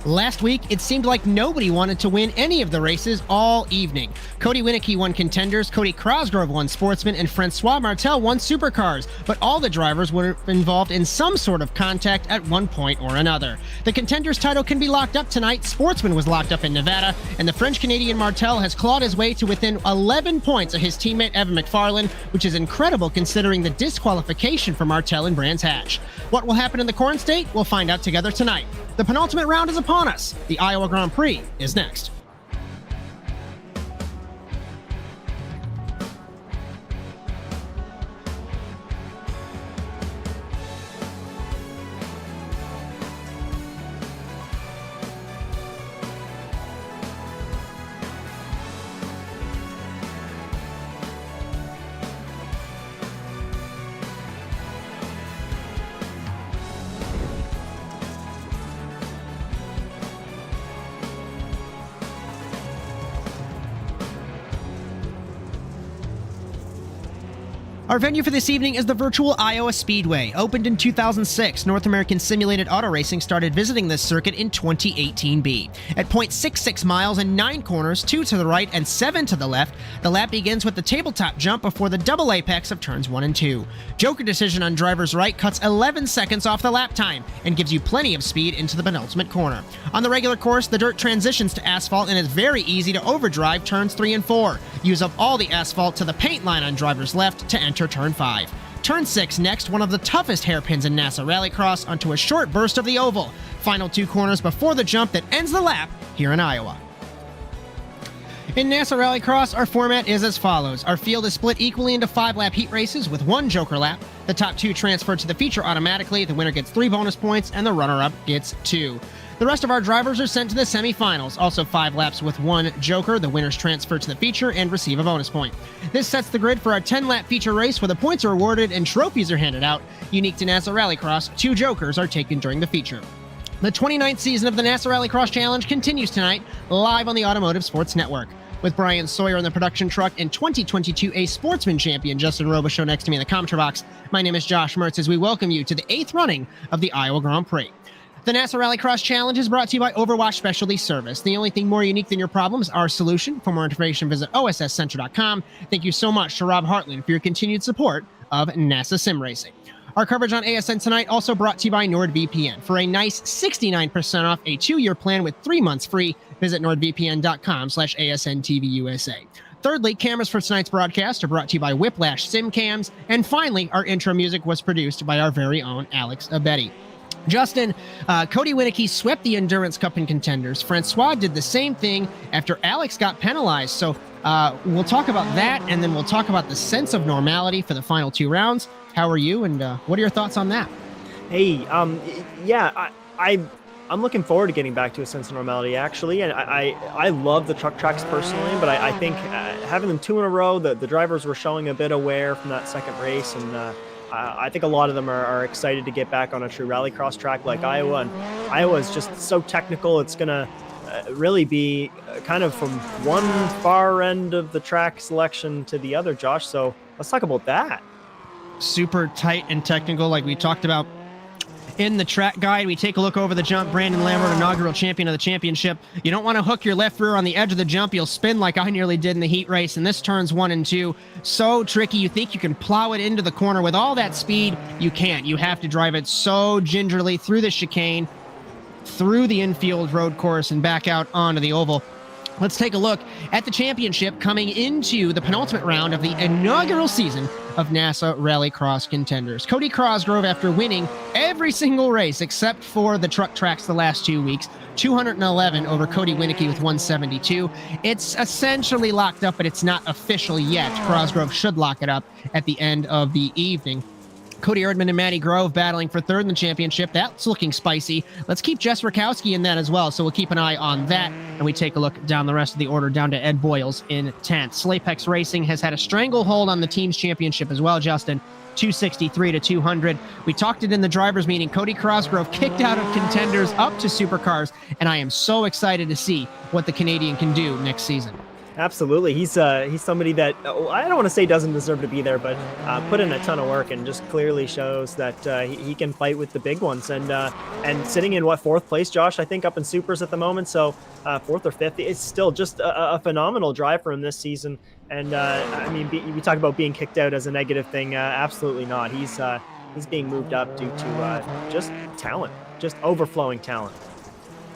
Last week, it seemed like nobody wanted to win any of the races all evening. Cody Winicky won Contenders, Cody Crosgrove won Sportsman, and Francois Martel won Supercars, but all the drivers were involved in some sort of contact at one point or another. The Contenders title can be locked up tonight. Sportsman was locked up in Nevada, and the French-Canadian Martel has clawed his way to within 11 points of his teammate Evan McFarlane, which is incredible considering the disqualification for Martel in Brands Hatch. What will happen in the Corn State? We'll find out together tonight. The penultimate round is upon us. The Iowa Grand Prix is next. Our venue for this evening is the virtual Iowa Speedway. Opened in 2006, North American Simulated Auto Racing started visiting this circuit in 2018B. At 0.66 miles and 9 corners, 2 to the right and 7 to the left, the lap begins with the tabletop jump before the double apex of turns 1 and 2. Joker decision on driver's right cuts 11 seconds off the lap time and gives you plenty of speed into the penultimate corner. On the regular course, the dirt transitions to asphalt and it's very easy to overdrive turns 3 and 4. Use up all the asphalt to the paint line on driver's left to enter turn 5. Turn 6 next, one of the toughest hairpins in NASA Rallycross onto a short burst of the oval. Final 2 corners before the jump that ends the lap here in Iowa. In NASA Rallycross, our format is as follows. Our field is split equally into 5-lap heat races with 1 joker lap. The top 2 transfer to the feature automatically, the winner gets 3 bonus points, and the runner-up gets 2. The rest of our drivers are sent to the semifinals, also 5 laps with 1 joker. The winners transfer to the feature and receive a bonus point. This sets the grid for our 10-lap feature race where the points are awarded and trophies are handed out. Unique to NASA Rallycross, 2 jokers are taken during the feature. The 29th season of the NASA Rallycross Challenge continues tonight, live on the Automotive Sports Network. With Bryan, Sawyer in the production truck and 2022A Sportsman champion Justin Robichaud next to me in the commentary box, my name is Josh Mertz as we welcome you to the 8th running of the Iowa Grand Prix. The NASA Rallycross Challenge is brought to you by Overwatch Specialty Service. The only thing more unique than your problem is our solution. For more information, visit OSScenter.com. Thank you so much to Rob Hartland for your continued support of NASA Sim Racing. Our coverage on ASN tonight also brought to you by NordVPN. For a nice 69% off a 2-year plan with 3 months free, visit nordvpn.com/ASNTVUSA. Thirdly, cameras for tonight's broadcast are brought to you by Whiplash Sim Cams. And finally, our intro music was produced by our very own Alex Abetti. Justin, Cody Winicky swept the Endurance Cup in Contenders. Francois did the same thing after Alex got penalized. So we'll talk about that, and then we'll talk about the sense of normality for the final 2 rounds. How are you, and what are your thoughts on that? Hey, yeah, I'm looking forward to getting back to a sense of normality, actually. And I love the truck tracks personally, but I think having them 2 in a row, the drivers were showing a bit of wear from that second race, and I think a lot of them are excited to get back on a true rallycross track like Iowa. And Iowa is just so technical. It's going to really be kind of from one far end of the track selection to the other, Josh. So let's talk about that. Super tight and technical, like we talked about in the track guide. We take a look over the jump. Brandon Lambert, inaugural champion of the championship. You don't want to hook your left rear on the edge of the jump. You'll spin like I nearly did in the heat race, and this turns 1 and 2. So tricky. You think you can plow it into the corner with all that speed. You can't. You have to drive it so gingerly through the chicane, through the infield road course, and back out onto the oval. Let's take a look at the championship coming into the penultimate round of the inaugural season of NASA Rallycross Contenders. Cody Crosgrove, after winning every single race except for the truck tracks the last 2 weeks, 211 over Cody Winicky with 172. It's essentially locked up, but it's not official yet. Crosgrove should lock it up at the end of the evening. Cody Erdmann and Matty Grove battling for 3rd in the championship. That's looking spicy. Let's keep Jess Rakowski in that as well, so we'll keep an eye on that. And we take a look down the rest of the order, down to Ed Boyles in 10th. Slapex Racing has had a stranglehold on the team's championship as well, Justin. 263 to 200. We talked it in the drivers meeting. Cody Crosgrove kicked out of Contenders up to Supercars, and I am so excited to see what the Canadian can do next season. Absolutely. He's somebody that I don't want to say doesn't deserve to be there, but put in a ton of work and just clearly shows that he can fight with the big ones. And sitting in fourth place, Josh, I think up in supers at the moment. So fourth or fifth, it's still just a phenomenal drive for him this season. And I mean, we talk about being kicked out as a negative thing. Absolutely not. He's being moved up due to just talent, just overflowing talent.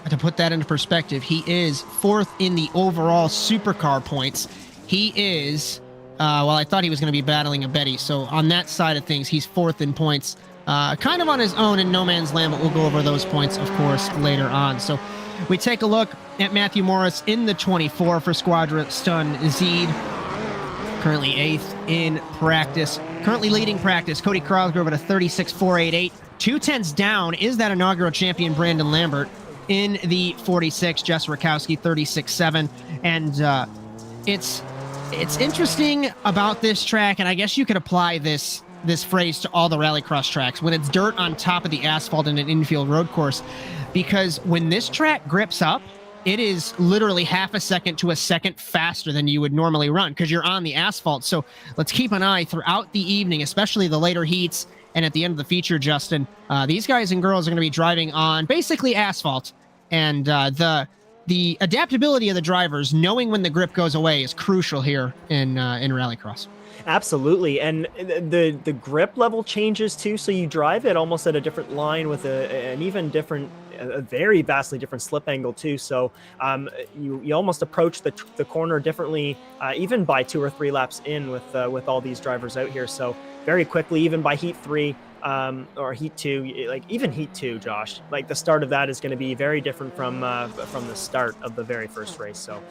To put that into perspective, he is fourth in the overall supercar points. He is, well, I thought he was going to be battling a Betty. So on that side of things, he's fourth in points, kind of on his own in no man's land, but we'll go over those points, of course, later on. So we take a look at Matthew Morris in the 24 for Squadra Stun Zed, currently 8th in practice, currently leading practice. Cody Crosgrove at a 36.488. 2/10 down is that inaugural champion Brandon Lambert in the 46, Jess Rakowski 36.7. And it's interesting about this track, and I guess you could apply this phrase to all the rallycross tracks, when it's dirt on top of the asphalt in an infield road course, because when this track grips up, it is literally half a second to a second faster than you would normally run because you're on the asphalt. So let's keep an eye throughout the evening, especially the later heats and at the end of the feature, Justin. These guys and girls are going to be driving on basically asphalt, and the adaptability of the drivers, knowing when the grip goes away, is crucial here in rallycross. Absolutely, and the grip level changes too. So you drive it almost at a different line with an even different, a very vastly different slip angle too. So you almost approach the corner differently, even by 2 or 3 laps in with all these drivers out here. So very quickly, even by heat 3 or heat 2, like even heat 2, Josh, like the start of that is going to be very different from the start of the very first race. So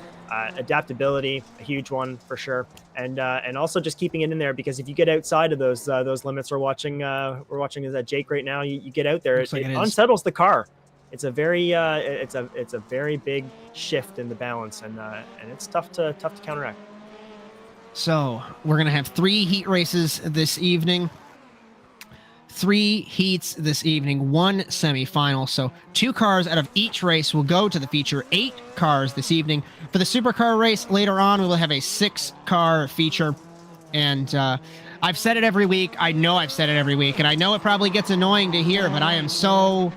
adaptability, a huge one for sure, and also just keeping it in there, because if you get outside of those limits, we're watching is that Jake right now. You get out there, it unsettles the car. It's a very it's a very big shift in the balance, and it's tough to counteract. So we're gonna have 3 heat races this evening. 3 heats this evening, 1 semifinal. So 2 cars out of each race will go to the feature. 8 cars this evening. For the supercar race later on, we will have a 6-car feature. And I've said it every week. I know I've said it every week, and I know it probably gets annoying to hear, but I am so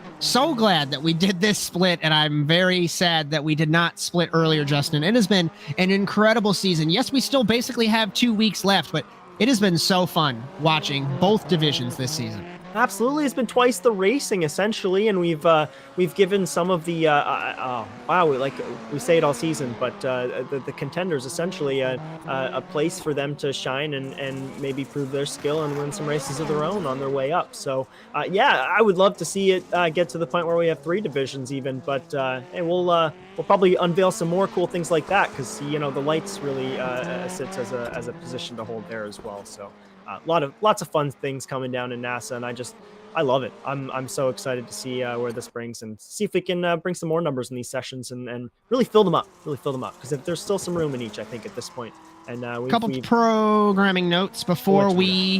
glad that we did this split, and I'm very sad that we did not split earlier, Justin. It has been an incredible season. Yes, we still basically have 2 weeks left, but it has been so fun watching both divisions this season. Absolutely, it's been twice the racing essentially, and we've given some of the like we say it all season, but the contenders essentially a place for them to shine and maybe prove their skill and win some races of their own on their way up. So yeah, I would love to see it get to the point where we have 3 divisions even, but hey, we'll probably unveil some more cool things like that, because the lights really sits as a position to hold there as well. So lots of fun things coming down in NASA, and I love it. I'm so excited to see where this brings, and see if we can bring some more numbers in these sessions and really fill them up, because there's still some room in each, I think, at this point. And a couple programming notes before we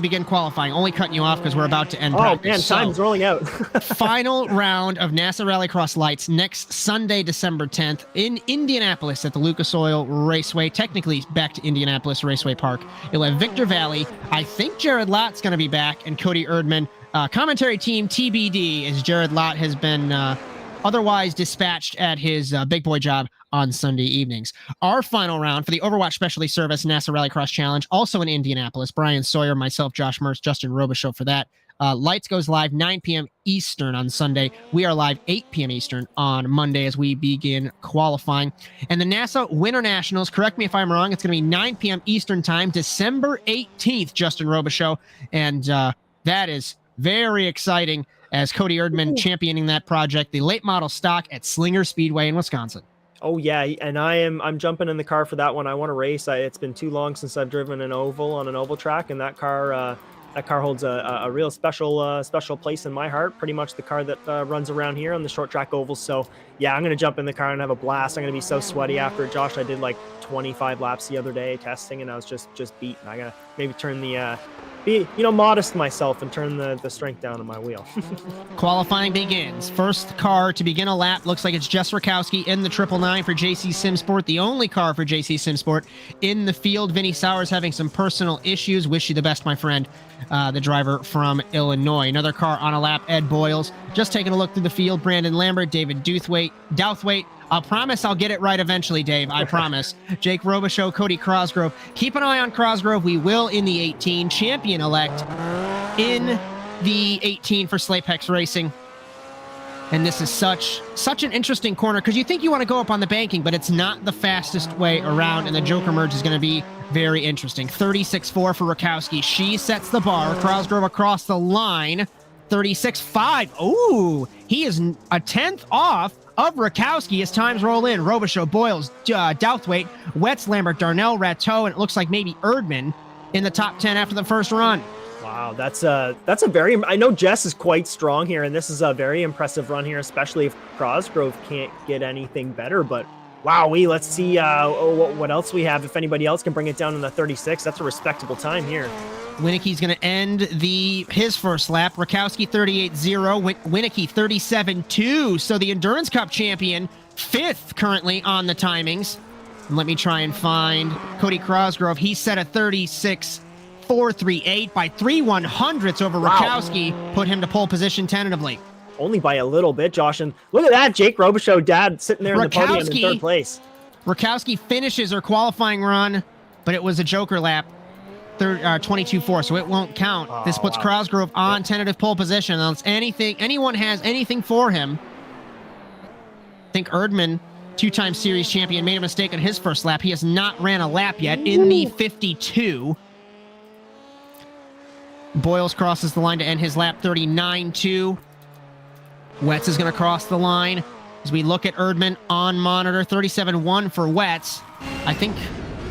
begin qualifying. Only cutting you off because we're about to end practice. Man, time's rolling out. Final round of NASA Rallycross Lights next Sunday, December 10th in Indianapolis at the Lucas Oil Raceway. Technically back to Indianapolis Raceway Park. It'll have Victor Valley. I think Jared Lott's going to be back, and Cody Erdmann. Commentary team TBD, as Jared Lott has been otherwise dispatched at his big boy job on Sunday evenings. Our final round for the Overwatch Specialty Service NASA Rallycross Challenge, also in Indianapolis. Bryan, Sawyer, myself, Josh Mertz, Justin Robichaud for that. Lights goes live 9 p.m. Eastern on Sunday. We are live 8 p.m. Eastern on Monday as we begin qualifying. And the NASA Winter Nationals, correct me if I'm wrong, it's going to be 9 p.m. Eastern time, December 18th, Justin Robichaud. And that is very exciting, as Cody Erdmann championing that project, the late model stock at Slinger Speedway in Wisconsin. Oh yeah, and I'm jumping in the car for that one. I want to race. It's been too long since I've driven an oval on an oval track, and that car holds a real special place in my heart. Pretty much the car that runs around here on the short track ovals. So yeah, I'm gonna jump in the car and have a blast. I'm gonna be so sweaty after it, Josh. I did like 25 laps the other day testing, and I was just beaten. I maybe turn the be modest myself and turn the strength down on my wheel. Qualifying begins. First car to begin a lap looks like it's Jess Rakowski in the 999 for JC Simsport, the only car for JC Simsport in the field. Vinny Sowers having some personal issues. Wish you the best, my friend, the driver from Illinois. Another car on a lap, Ed Boyles. Just taking a look through the field, Brandon Lambert, David Douthwaite. I'll promise I'll get it right eventually, Dave. I promise. Jake Robichaud, Cody Crosgrove. Keep an eye on Crosgrove. We will in the 18. Champion-elect in the 18 for Slapex Racing. And this is such an interesting corner because you think you want to go up on the banking, but it's not the fastest way around, and the Joker merge is going to be very interesting. 36.4 for Rakowski. She sets the bar. Crosgrove across the line. 36.5. Ooh, he is a tenth off of Rakowski as times roll in. Robichaud, Boyles, Douthwaite, Wetz, Lambert, Darnell, Rateau, and it looks like maybe Erdmann in the top 10 after the first run. Wow, that's a very, I know Jess is quite strong here, and this is a very impressive run here, especially if Crosgrove can't get anything better, but wowee, let's see what else we have. If anybody else can bring it down in the 36, that's a respectable time here. Winicki's going to end his first lap. Rakowski 38.0, Winicki 37.2. So the Endurance Cup champion, 5th currently on the timings. And let me try and find Cody Crosgrove. He set a 36.438 by 3/100ths over Rakowski. Put him to pole position tentatively. Only by a little bit, Josh. And look at that, Jake Robichaud, dad, sitting there in the podium in 3rd place. Rakowski finishes her qualifying run, but it was a Joker lap. 22.4, so it won't count. This puts Crosgrove on tentative pole position. Unless anyone has anything for him. I think Erdmann, 2-time series champion, made a mistake on his first lap. He has not ran a lap yet in the 52. Boyles crosses the line to end his lap, 39.2. Wetz is going to cross the line. As we look at Erdmann on monitor, 37.1 for Wetz. I think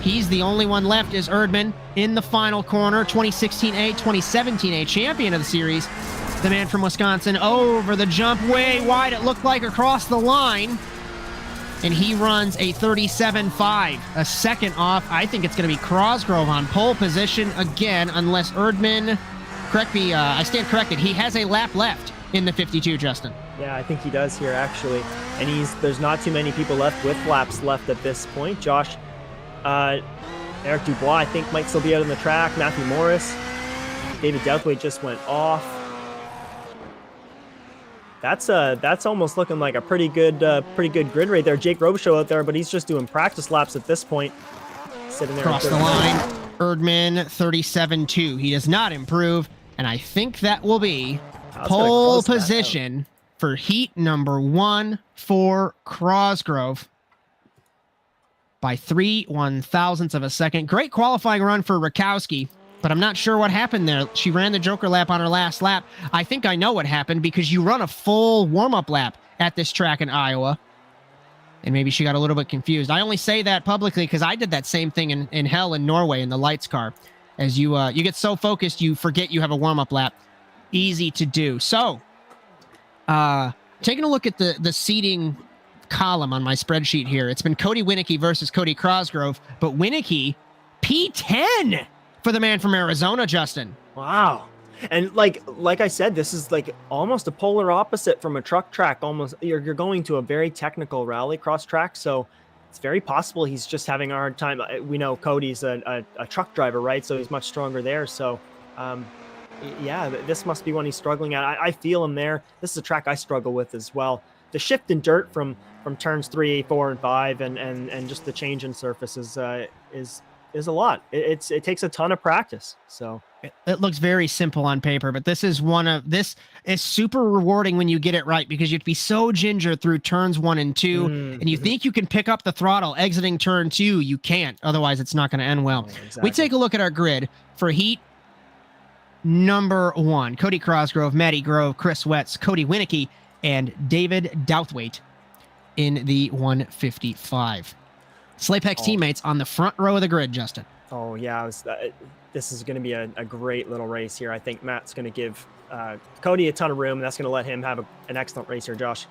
he's the only one left is Erdmann in the final corner. 2016A, 2017A champion of the series. The man from Wisconsin over the jump, way wide it looked like across the line. And he runs a 37.5, a second off. I think it's going to be Crosgrove on pole position again, unless Erdmann, correct me, I stand corrected. He has a lap left in the 52, Justin. Yeah, I think he does here, actually. And there's not too many people left with laps left at this point. Josh, Eric Dubois, I think, might still be out on the track. Matthew Morris. David Douthwaite just went off. That's almost looking like a pretty good grid right there. Jake Robichaud out there, but he's just doing practice laps at this point. Sitting there across the line. Erdmann 37.2. He does not improve, and I think that will be pole position for heat number 1 for Crosgrove by 3/1000ths of a second. Great qualifying run for Rakowski, but I'm not sure what happened there. She ran the Joker lap on her last lap. I think I know what happened because you run a full warm-up lap at this track in Iowa, and maybe she got a little bit confused. I only say that publicly because I did that same thing in hell in Norway in the lights car. As you get so focused, you forget you have a warm-up lap. Easy to do. So, taking a look at the seating column on my spreadsheet here, it's been Cody Winicki versus Cody Crosgrove, but Winicki P10 for the man from Arizona, Justin. Wow. And like I said, this is like almost a polar opposite from a truck track. Almost you're going to a very technical rallycross track, so it's very possible he's just having a hard time. We know Cody's a truck driver, right? So he's much stronger there. So yeah, this must be one he's struggling at. I feel him there. This is a track I struggle with as well. The shift in dirt from turns 3, 4, and 5, and just the change in surface is a lot. It takes a ton of practice. So it looks very simple on paper, but this is super rewarding when you get it right, because you'd be so ginger through turns 1 and 2, and you think you can pick up the throttle exiting turn 2. You can't. Otherwise, it's not going to end well. Exactly. We take a look at our grid for heat number 1. Cody Crosgrove, Matty Grove, Chris Wetz, Cody Winicki, and David Douthwaite in the 155. Slapex teammates on the front row of the grid, Justin. Oh, yeah. This is going to be a great little race here. I think Matt's going to give Cody a ton of room, and that's going to let him have an excellent race here, Josh.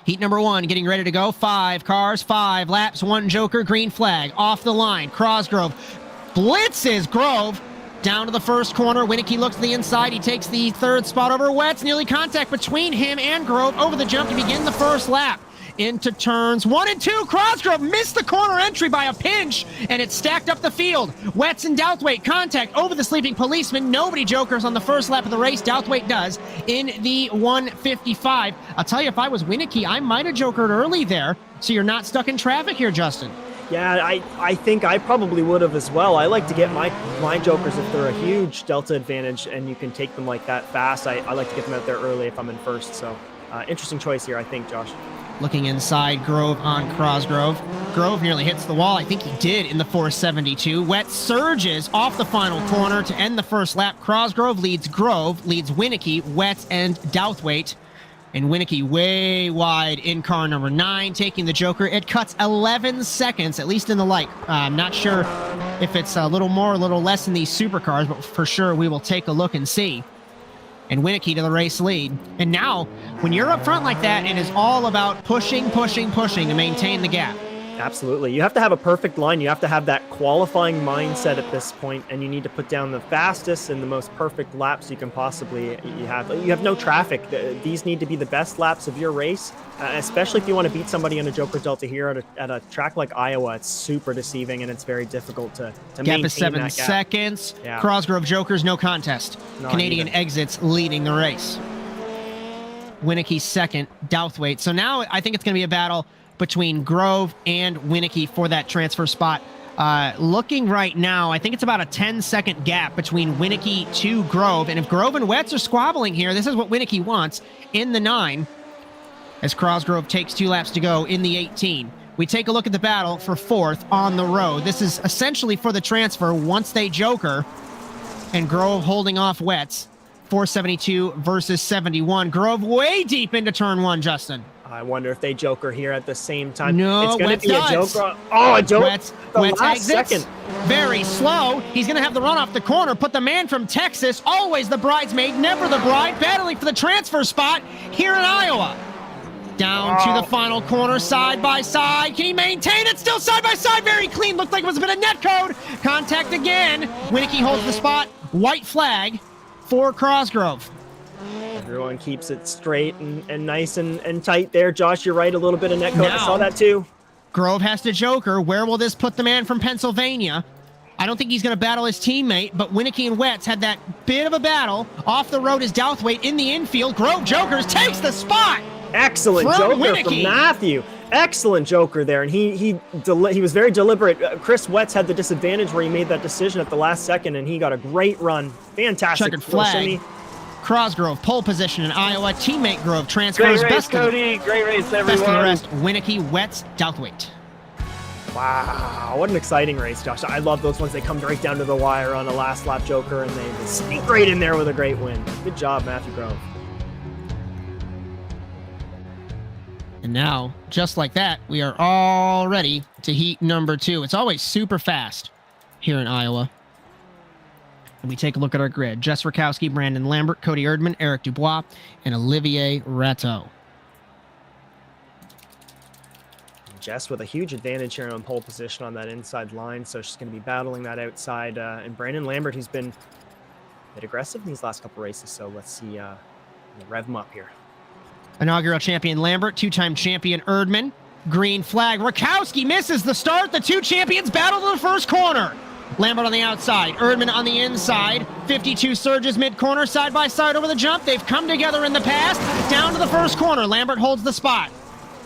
Heat number 1, getting ready to go. 5 cars, 5 laps, 1 Joker, green flag. Off the line, Crosgrove blitzes Grove, Down to the first corner. Winicky looks to the inside. He takes the third spot over Wetz. Nearly contact between him and Grove over the jump to begin the first lap. Into turns 1 and 2. Crosgrove missed the corner entry by a pinch, and it stacked up the field. Wetz and Douthwaite contact over the sleeping policeman. Nobody jokers on the first lap of the race. Douthwaite does in the 155. I'll tell you, if I was Winicky, I might have jokered early there, so you're not stuck in traffic here, Justin. Yeah, I think I probably would have as well. I like to get my jokers if they're a huge delta advantage and you can take them like that fast. I like to get them out there early if I'm in first. So interesting choice here, I think, Josh. Looking inside, Grove on Crosgrove. Grove nearly hits the wall. I think he did in the 472. Wetz surges off the final corner to end the first lap. Crosgrove leads Grove, leads Winicky, Wetz, and Douthwaite. And Winicky way wide in car number 9, taking the joker. It cuts 11 seconds, at least in the light. I'm not sure if it's a little more, a little less in these supercars, but for sure we will take a look and see. And Winicky to the race lead. And now, when you're up front like that, it is all about pushing to maintain the gap. Absolutely. You have to have a perfect line. You have to have that qualifying mindset at this point, and you need to put down the fastest and the most perfect laps you can possibly have. You have no traffic. These need to be the best laps of your race, especially if you want to beat somebody in a Joker Delta here at a track like Iowa. It's super deceiving, and it's very difficult to maintain gap is 7 seconds. Yeah. Crosgrove jokers, no contest. Not Canadian even. exits leading the race. Winicky second, Douthwaite. So now I think it's going to be a battle between Grove and Winicky for that transfer spot. Looking right now, I think it's about a 10-second gap between Winicky to Grove. And if Grove and Wetz are squabbling here, this is what Winicky wants in the 9, as Crosgrove takes 2 laps to go in the 18. We take a look at the battle for 4th on the road. This is essentially for the transfer once they joker, and Grove holding off Wetz. 472 versus 71. Grove way deep into turn 1, Justin. I wonder if they joker here at the same time. No, it's going Wetz to be does. a joker. Oh, a joker. Wetz exits. Second. Very slow. He's going to have the run off the corner. Put the man from Texas, always the bridesmaid, never the bride, battling for the transfer spot here in Iowa. Down to the final corner, side by side. Can he maintain it? Still side by side. Very clean. Looked like it was a bit of net code. Contact again. Winicky holds the spot. White flag for Crosgrove. Everyone keeps it straight and nice and tight there. Josh, you're right. A little bit of net code. Now, I saw that too. Grove has to joker. Where will this put the man from Pennsylvania? I don't think he's going to battle his teammate, but Winicky and Wetz had that bit of a battle. Off the road is Douthwaite in the infield. Grove jokers, takes the spot. Excellent from joker Winicky. from Matthew. Excellent joker there, and he was very deliberate. Chris Wetz had the disadvantage where he made that decision at the last second, and he got a great run. Fantastic. Checkered flag. Crosgrove, pole position in Iowa. Teammate Grove transfers. Great race, Cody. Great race, everyone. Best of the rest, Winicky, Wetz, Douthwaite. Wow, what an exciting race, Josh. I love those ones. They come right down to the wire on a last lap joker, and they sneak right in there with a great win. Good job, Matthew Grove. And now, just like that, we are all ready to heat number 2. It's always super fast here in Iowa. And we take a look at our grid. Jess Rakowski, Brandon Lambert, Cody Erdmann, Eric Dubois, and Olivier Rateau. Jess with a huge advantage here on pole position on that inside line, so she's going to be battling that outside. And Brandon Lambert, who's been a bit aggressive in these last couple races, so let's see rev him up here. Inaugural champion Lambert, 2-time champion Erdmann. Green flag. Rakowski misses the start. The 2 champions battle to the first corner. Lambert on the outside, Erdmann on the inside. 52 surges mid-corner, side by side over the jump. They've come together in the past. Down to the first corner. Lambert holds the spot.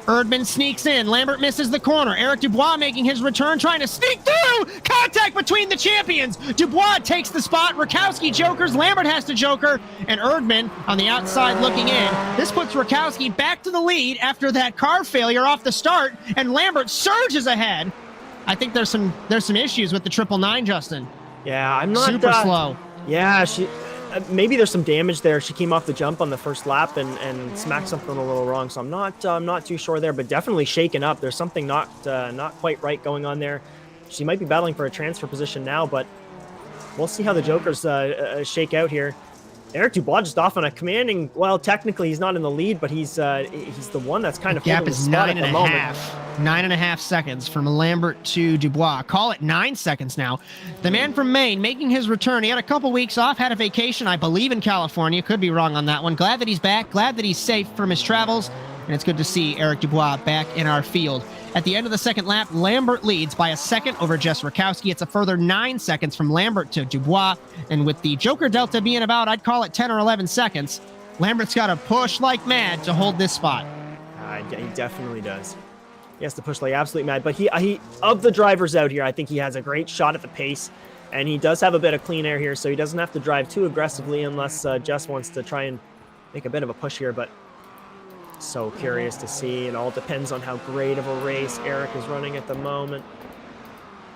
Erdmann sneaks in. Lambert misses the corner. Eric Dubois making his return, trying to sneak through. Contact between the champions. Dubois takes the spot. Rakowski jokers. Lambert has to joker. And Erdmann on the outside looking in. This puts Rakowski back to the lead after that car failure off the start. And Lambert surges ahead. I think there's some issues with the 999, Justin. Yeah, I'm not super slow. Yeah, she maybe there's some damage there. She came off the jump on the first lap and smacked something a little wrong. So I'm not too sure there, but definitely shaken up. There's something not quite right going on there. She might be battling for a transfer position now, but we'll see how the jokers shake out here. Eric Dubois just off on a commanding. Well, technically he's not in the lead, but he's the one that's kind of gap holding the is spot 9 at and the a moment. half. 9.5 seconds from Lambert to Dubois. Call it 9 seconds now. The man from Maine making his return. He had a couple weeks off, had a vacation, I believe, in California. Could be wrong on that one. Glad that he's back. Glad that he's safe from his travels. And it's good to see Eric Dubois back in our field. At the end of the second lap, Lambert leads by a second over Jess Rakowski. It's a further 9 seconds from Lambert to Dubois. And with the Joker Delta being about, I'd call it 10 or 11 seconds, Lambert's got to push like mad to hold this spot. He definitely does. He has to push like absolutely mad. But he of the drivers out here, I think he has a great shot at the pace. And he does have a bit of clean air here, so he doesn't have to drive too aggressively unless Jess wants to try and make a bit of a push here. But so curious to see. It all depends on how great of a race Eric is running at the moment.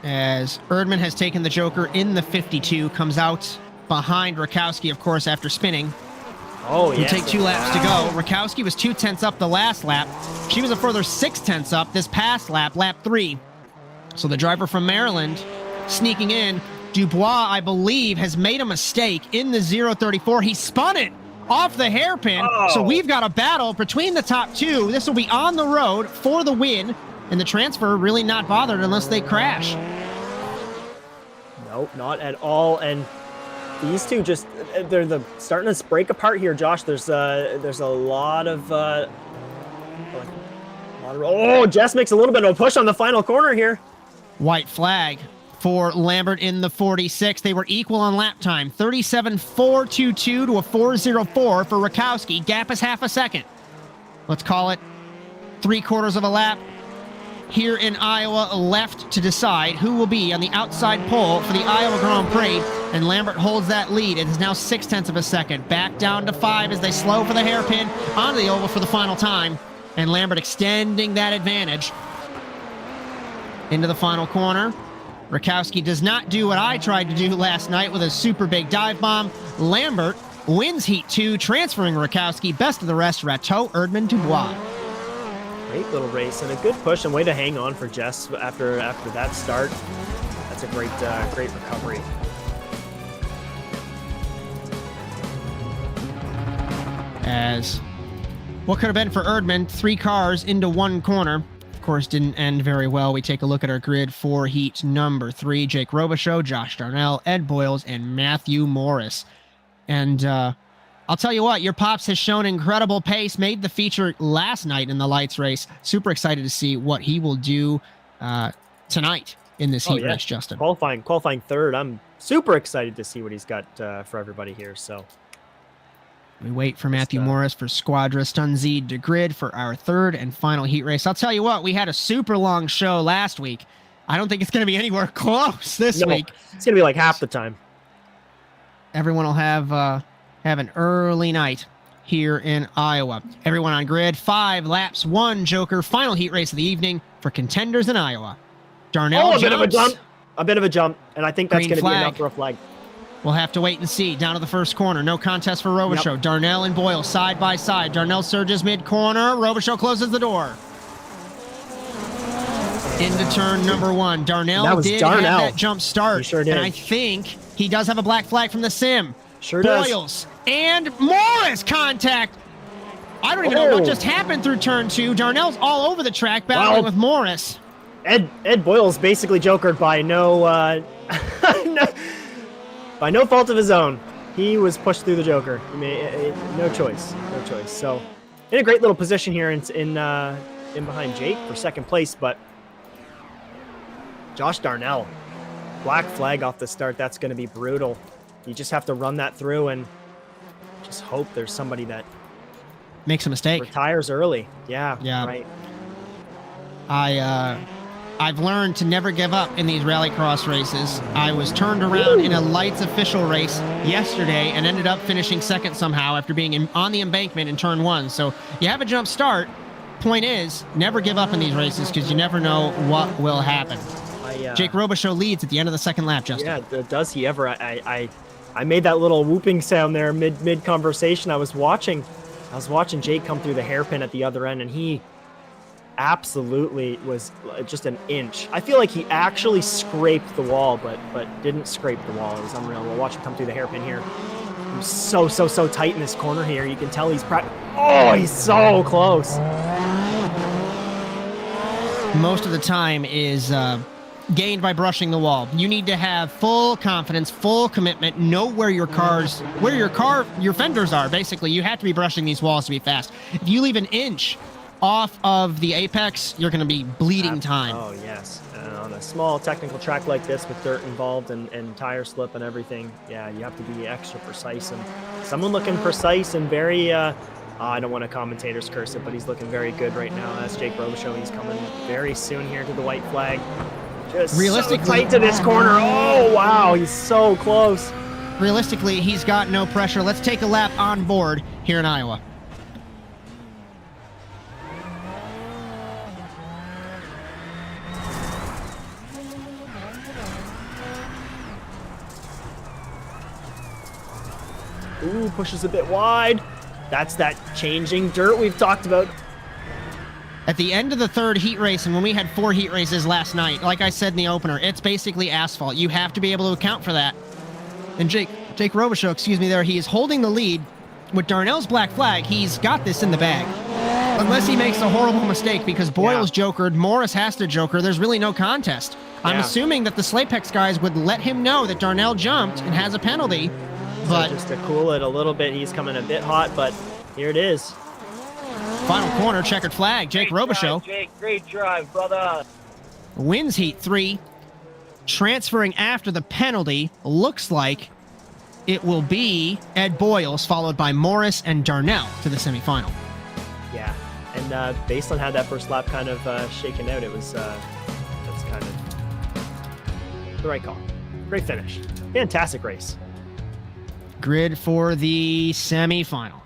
As Erdmann has taken the Joker in the 52, comes out behind Rakowski, of course, after spinning. Oh, We yes. take 2 laps to go. Rakowski was 2/10 up the last lap. She was a further 6/10 up this past lap, lap 3. So the driver from Maryland sneaking in. Dubois, I believe, has made a mistake in the 034. He spun it off the hairpin. Oh. So we've got a battle between the top 2. This will be on the road for the win. And the transfer really not bothered unless they crash. Nope, not at all. And these two just, they're starting to break apart here, Josh. There's a lot of, oh, Jess makes a little bit of a push on the final corner here. White flag for Lambert in the 46. They were equal on lap time. 37.422 to a 4.04 for Rakowski. Gap is half a second. Let's call it 3/4 of a lap here in Iowa left to decide who will be on the outside pole for the Iowa Grand Prix. And Lambert holds that lead. It is now 0.6 of a second. Back down to 5 as they slow for the hairpin onto the oval for the final time. And Lambert extending that advantage into the final corner. Rakowski does not do what I tried to do last night with a super big dive bomb. Lambert wins Heat 2, transferring Rakowski. Best of the rest, Rateau, Erdmann, Dubois. Great little race and a good push and way to hang on for Jess after that start. That's a great recovery. As what could have been for Erdmann, 3 cars into 1 corner. Of course, didn't end very well. We take a look at our grid for Heat number 3. Jake Robichaud, Josh Darnell, Ed Boyles, and Matthew Morris. And I'll tell you what, your Pops has shown incredible pace, made the feature last night in the lights race. Super excited to see what he will do tonight in this Heat race, Justin. Qualifying third. I'm super excited to see what he's got for everybody here. So we wait for Matthew Morris for Squadra Stunzeed to grid for our third and final Heat race. I'll tell you what, we had a super long show last week. I don't think it's going to be anywhere close this week. It's going to be like half the time. Everyone will have an early night here in Iowa. Everyone on grid, 5 laps, 1 Joker, final Heat race of the evening for Contenders in Iowa. Darnell a bit of a jump, and I think that's going to be enough for a flag. We'll have to wait and see. Down to the first corner. No contest for Robichaud. Yep. Darnell and Boyle side by side. Darnell surges mid-corner. Robichaud closes the door. Into turn number 1. Darnell did have that jump start. He sure did. And I think he does have a black flag from the sim. Sure does. Boyles and Morris contact. I don't even know what just happened through turn 2. Darnell's all over the track battling with Morris. Ed Boyles basically jokered by no by no fault of his own. He was pushed through the Joker. He made no choice. So in a great little position here in behind Jake for second place, but Josh Darnell, black flag off the start. That's going to be brutal. You just have to run that through and just hope there's somebody that makes a mistake, retires early. Yeah. Right. I've learned to never give up in these Rallycross races. I was turned around in a lights official race yesterday and ended up finishing second somehow after being on the embankment in turn 1. So you have a jump start. Point is, never give up in these races because you never know what will happen. Jake Robichaud leads at the end of the second lap, Justin. Yeah, does he ever? I made that little whooping sound there mid conversation. I was watching Jake come through the hairpin at the other end, and he absolutely was just an inch. I feel like he actually scraped the wall, but didn't scrape the wall. It was unreal. We'll watch him come through the hairpin here. so tight in this corner here. You can tell he's oh, he's so close. Most of the time is gained by brushing the wall. You need to have full confidence, full commitment, know where your fenders are. Basically, you have to be brushing these walls to be fast. If you leave an inch off of the apex, you're going to be bleeding time. Oh, yes. On a small technical track like this with dirt involved and tire slip and everything, yeah, you have to be extra precise. And someone looking precise and very, I don't want a commentator's curse it, but he's looking very good right now. That's Jake Robichaud. He's coming very soon here to the white flag. Just realistically, so tight to this corner. Oh, wow, he's so close. Realistically, he's got no pressure. Let's take a lap on board here in Iowa. Ooh, pushes a bit wide. That's that changing dirt we've talked about. At the end of the third heat race, and when we had 4 heat races last night, like I said in the opener, it's basically asphalt. You have to be able to account for that. And Jake Robichaud, excuse me there, he is holding the lead. With Darnell's black flag, he's got this in the bag. Unless he makes a horrible mistake, because Boyle's jokered, Morris has to joker, there's really no contest. I'm assuming that the Slapex guys would let him know that Darnell jumped and has a penalty. But so just to cool it a little bit, he's coming a bit hot, but here it is. Final corner, checkered flag, Jake Robichaud. Jake, great drive, brother. Wins Heat 3. Transferring after the penalty, looks like it will be Ed Boyles, followed by Morris and Darnell to the semifinal. Yeah, and based on how that first lap kind of shaken out, it was that's kind of the right call. Great finish. Fantastic race. Grid for the semifinal.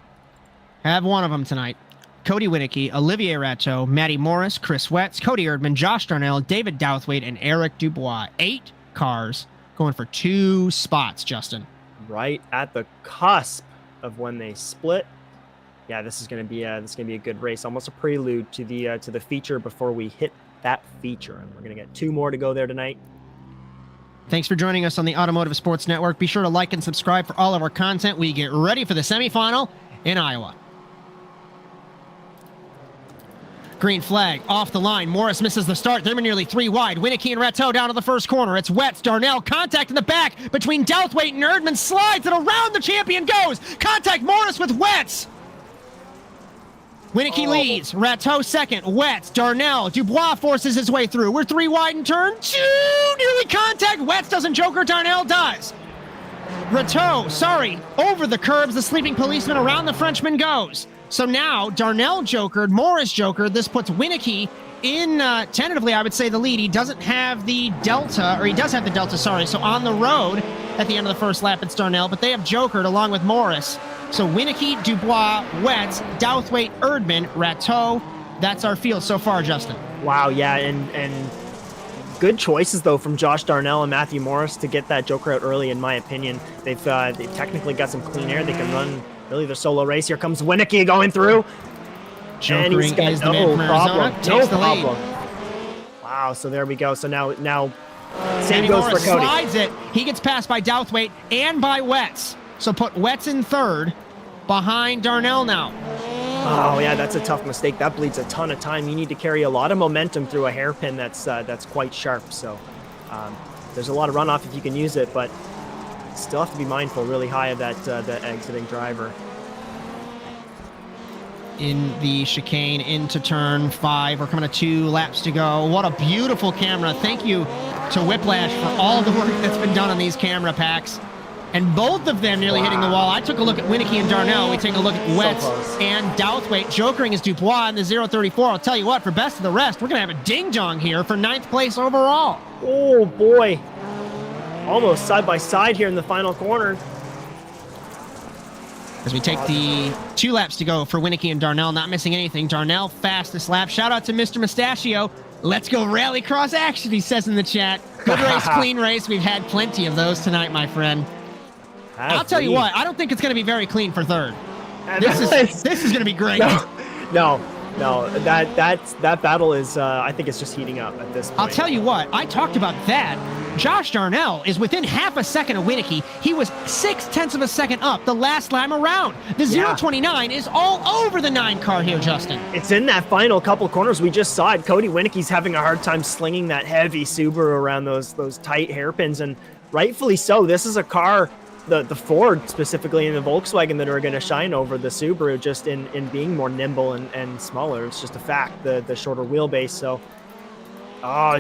Have one of them tonight. Cody Winicky, Olivier Rateau, Matty Morris, Chris Wetz, Cody Erdmann, Josh Darnell, David Douthwaite, and Eric Dubois. 8 cars going for 2 spots, Justin. Right at the cusp of when they split. Yeah, this is going to be a good race. Almost a prelude to the feature before we hit that feature, and we're going to get 2 more to go there tonight. Thanks for joining us on the Automotive Sports Network. Be sure to like and subscribe for all of our content. We get ready for the semifinal in Iowa. Green flag off the line. Morris misses the start. They're nearly 3 wide. Winicky and Rateau down to the first corner. It's Wetz, Darnell. Contact in the back between Douthwaite and Erdmann. Slides and around the champion goes. Contact Morris with Wetz. Winicky leads. Rateau second. Wetz, Darnell. Dubois forces his way through. We're 3 wide in turn 2. Nearly contact. Wetz doesn't joker. Darnell does. Rateau, over the curbs. The sleeping policeman around the Frenchman goes. So now Darnell jokered, Morris jokered. This puts Winicky in, tentatively, I would say, the lead. He doesn't have the delta, or he does have the delta, sorry. So on the road at the end of the first lap, it's Darnell, but they have jokered along with Morris. So Winicky, Dubois, Wetz, Douthwaite, Erdmann, Rateau. That's our field so far, Justin. Wow, yeah, and good choices, though, from Josh Darnell and Matthew Morris to get that joker out early, in my opinion. They've technically got some clean air. They can run really their solo race. Here comes Winicky going through. Jokering and he's got is the man from Arizona. Takes the lead. Wow, so there we go. So now same Matty goes Morris for Cody. Slides it. He gets passed by Douthwaite and by Wetz. So put Wetz in third behind Darnell now. Oh, yeah, that's a tough mistake. That bleeds a ton of time. You need to carry a lot of momentum through a hairpin that's quite sharp. So there's a lot of runoff if you can use it, but still have to be mindful really high of that exiting driver. In the chicane into turn 5. We're coming to 2 laps to go. What a beautiful camera. Thank you to Whiplash for all the work that's been done on these camera packs. And both of them nearly hitting the wall. I took a look at Winicky and Darnell. We take a look at Wetz and Douthwaite. Jokering is Dubois in the 034. I'll tell you what, for best of the rest, we're going to have a ding-dong here for 9th place overall. Oh, boy. Almost side by side here in the final corner. As we take the 2 laps to go for Winicky and Darnell, not missing anything. Darnell, fastest lap. Shout out to Mr. Mustachio. Let's go Rallycross action, he says in the chat. Good race, clean race. We've had plenty of those tonight, my friend. I'll tell you what, I don't think it's going to be very clean for third. This is going to be great. No, that battle is, I think it's just heating up at this point. I'll tell you what, I talked about that Josh Darnell is within half a second of Winicky. He was 0.6 of a second up the last lap around. The 029 is all over the 9 car here, Justin. It's in that final couple corners. We just saw it. Cody Winicky's having a hard time slinging that heavy Subaru around those tight hairpins, and rightfully so. This is a car, the Ford specifically and the Volkswagen, that are going to shine over the Subaru just in being more nimble and smaller. It's just a fact, the shorter wheelbase. So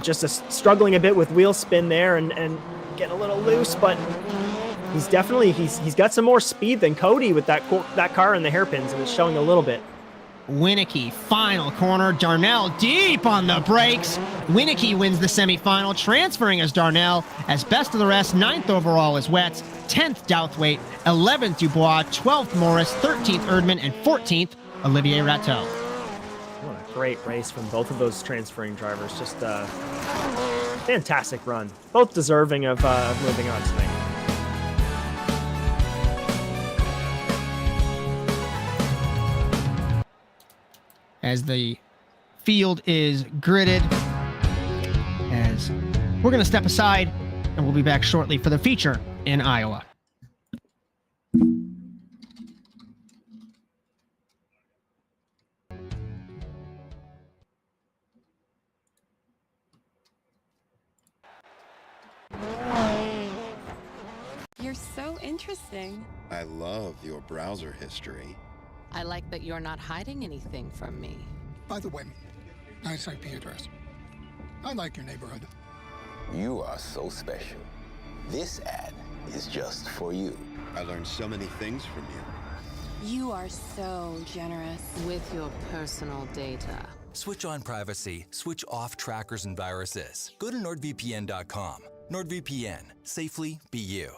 just struggling a bit with wheel spin there and getting a little loose, but he's definitely he's got some more speed than Cody with that car and the hairpins, and it's showing a little bit. Winicky, final corner. Darnell deep on the brakes. Winicky wins the semifinal, transferring as Darnell. As best of the rest, 9th overall is Wetz, 10th Douthwaite, 11th Dubois, 12th Morris, 13th Erdmann, and 14th Olivier Rateau. What a great race from both of those transferring drivers. Just a fantastic run. Both deserving of moving on tonight. As the field is gridded, as we're going to step aside, and we'll be back shortly for the feature in Iowa. You're so interesting. I love your browser history. I like that you're not hiding anything from me. By the way, nice IP address. I like your neighborhood. You are so special. This ad is just for you. I learned so many things from you. You are so generous. With your personal data. Switch on privacy, switch off trackers and viruses. Go to nordvpn.com. NordVPN. Safely be you.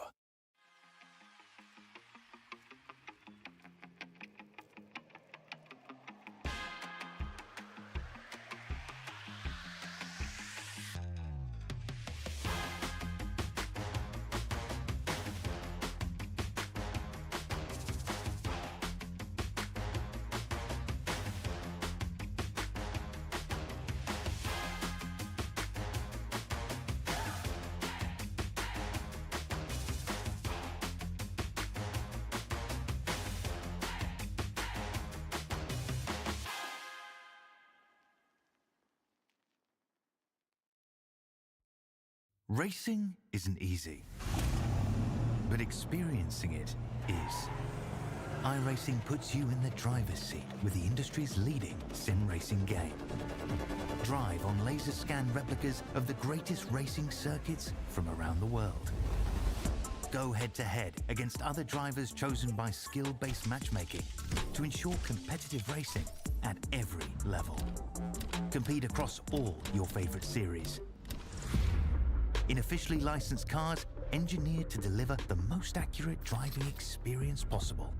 Racing isn't easy, but experiencing it is. iRacing puts you in the driver's seat with the industry's leading sim racing game. Drive on laser scan replicas of the greatest racing circuits from around the world. Go head-to-head against other drivers chosen by skill-based matchmaking to ensure competitive racing at every level. Compete across all your favorite series. In officially licensed cars, engineered to deliver the most accurate driving experience possible.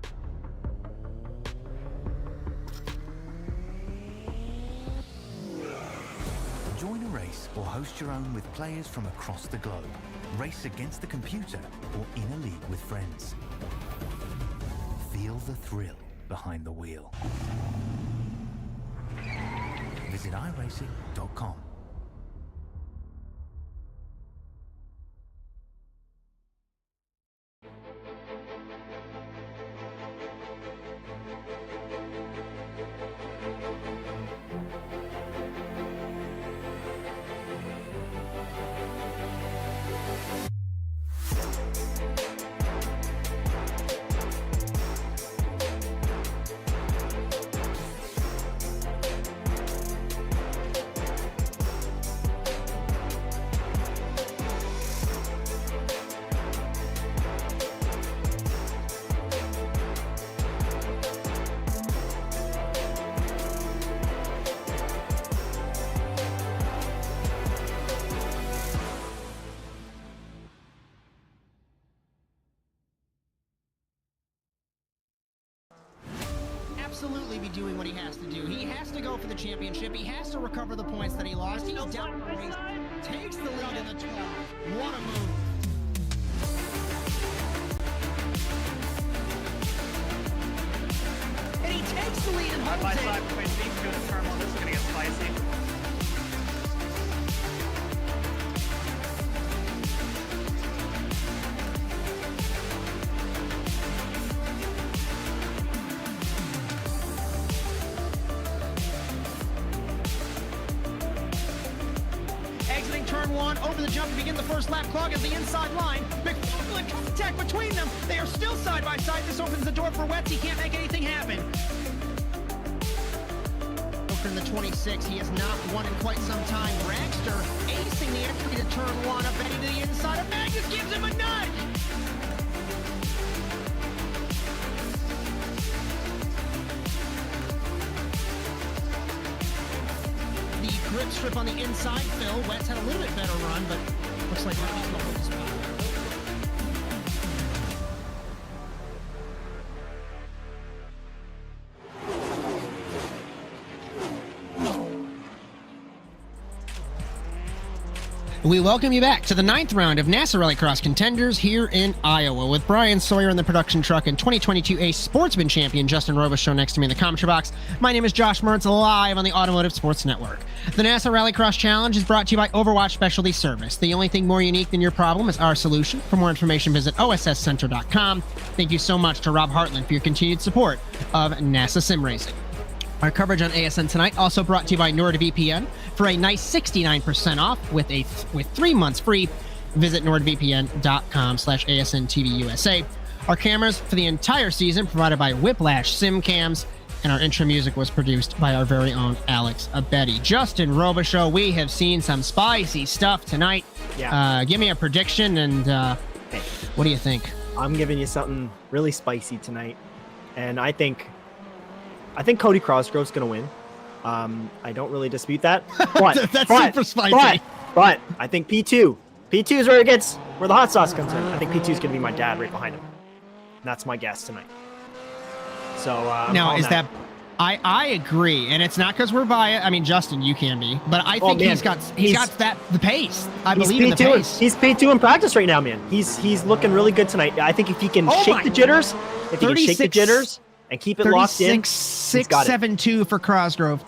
Join a race or host your own with players from across the globe. Race against the computer or in a league with friends. Feel the thrill behind the wheel. Visit iRacing.com. Absolutely be doing what he has to do. He has to go for the championship. He has to recover the points that he lost. He's down the race, takes the lead in the 12. What a move. And he takes the lead and holds it. Side between these two in the terminal. This is going to get spicy. turn one, over the jump to begin the first lap. Clog at the inside line. McFarland contact between them. They are still side by side. This opens the door for Wetz. He can't make anything happen. From the 26, he has not won in quite some time. Dragster acing the entry to turn one, up Betty to the inside of Magnus, gives him a nudge. The grip strip on the inside, Phil. Wetz had a little bit better run, but looks like Rally's going to hold the spot. We welcome you back to the 9th round of NASA Rallycross Contenders here in Iowa with Bryan, Sawyer in the production truck, and 2022A Sportsman Champion Justin Robichaud next to me in the commentary box. My name is Josh Mertz, live on the Automotive Sports Network. The NASA Rallycross Challenge is brought to you by Overwatch Specialty Service. The only thing more unique than your problem is our solution. For more information, visit osscenter.com. Thank you so much to Rob Hartland for your continued support of NASA Sim Racing. Our coverage on ASN tonight also brought to you by NordVPN. For a nice 69% off with 3 months free, visit nordvpn.com/ASNTVUSA. Our cameras for the entire season provided by Whiplash Sim Cams, and our intro music was produced by our very own Alex Abedi. Justin Robichaud, we have seen some spicy stuff tonight. Yeah. Give me a prediction, and Hey, what do you think? I'm giving you something really spicy tonight, and I think Cody Crosgrove's going to win. I don't really dispute that. But, That's super spicy. But I think P2 is where the hot sauce comes in. I think P2 is going to be my dad right behind him. And that's my guess tonight. So now is that I agree, and it's not because we're biased. I mean, Justin, you can be, but I think he's got the pace. I believe in the pace. He's P2 in practice right now, man. He's looking really good tonight. I think if he can shake the jitters, and keep it locked in. 36.672 for Crosgrove.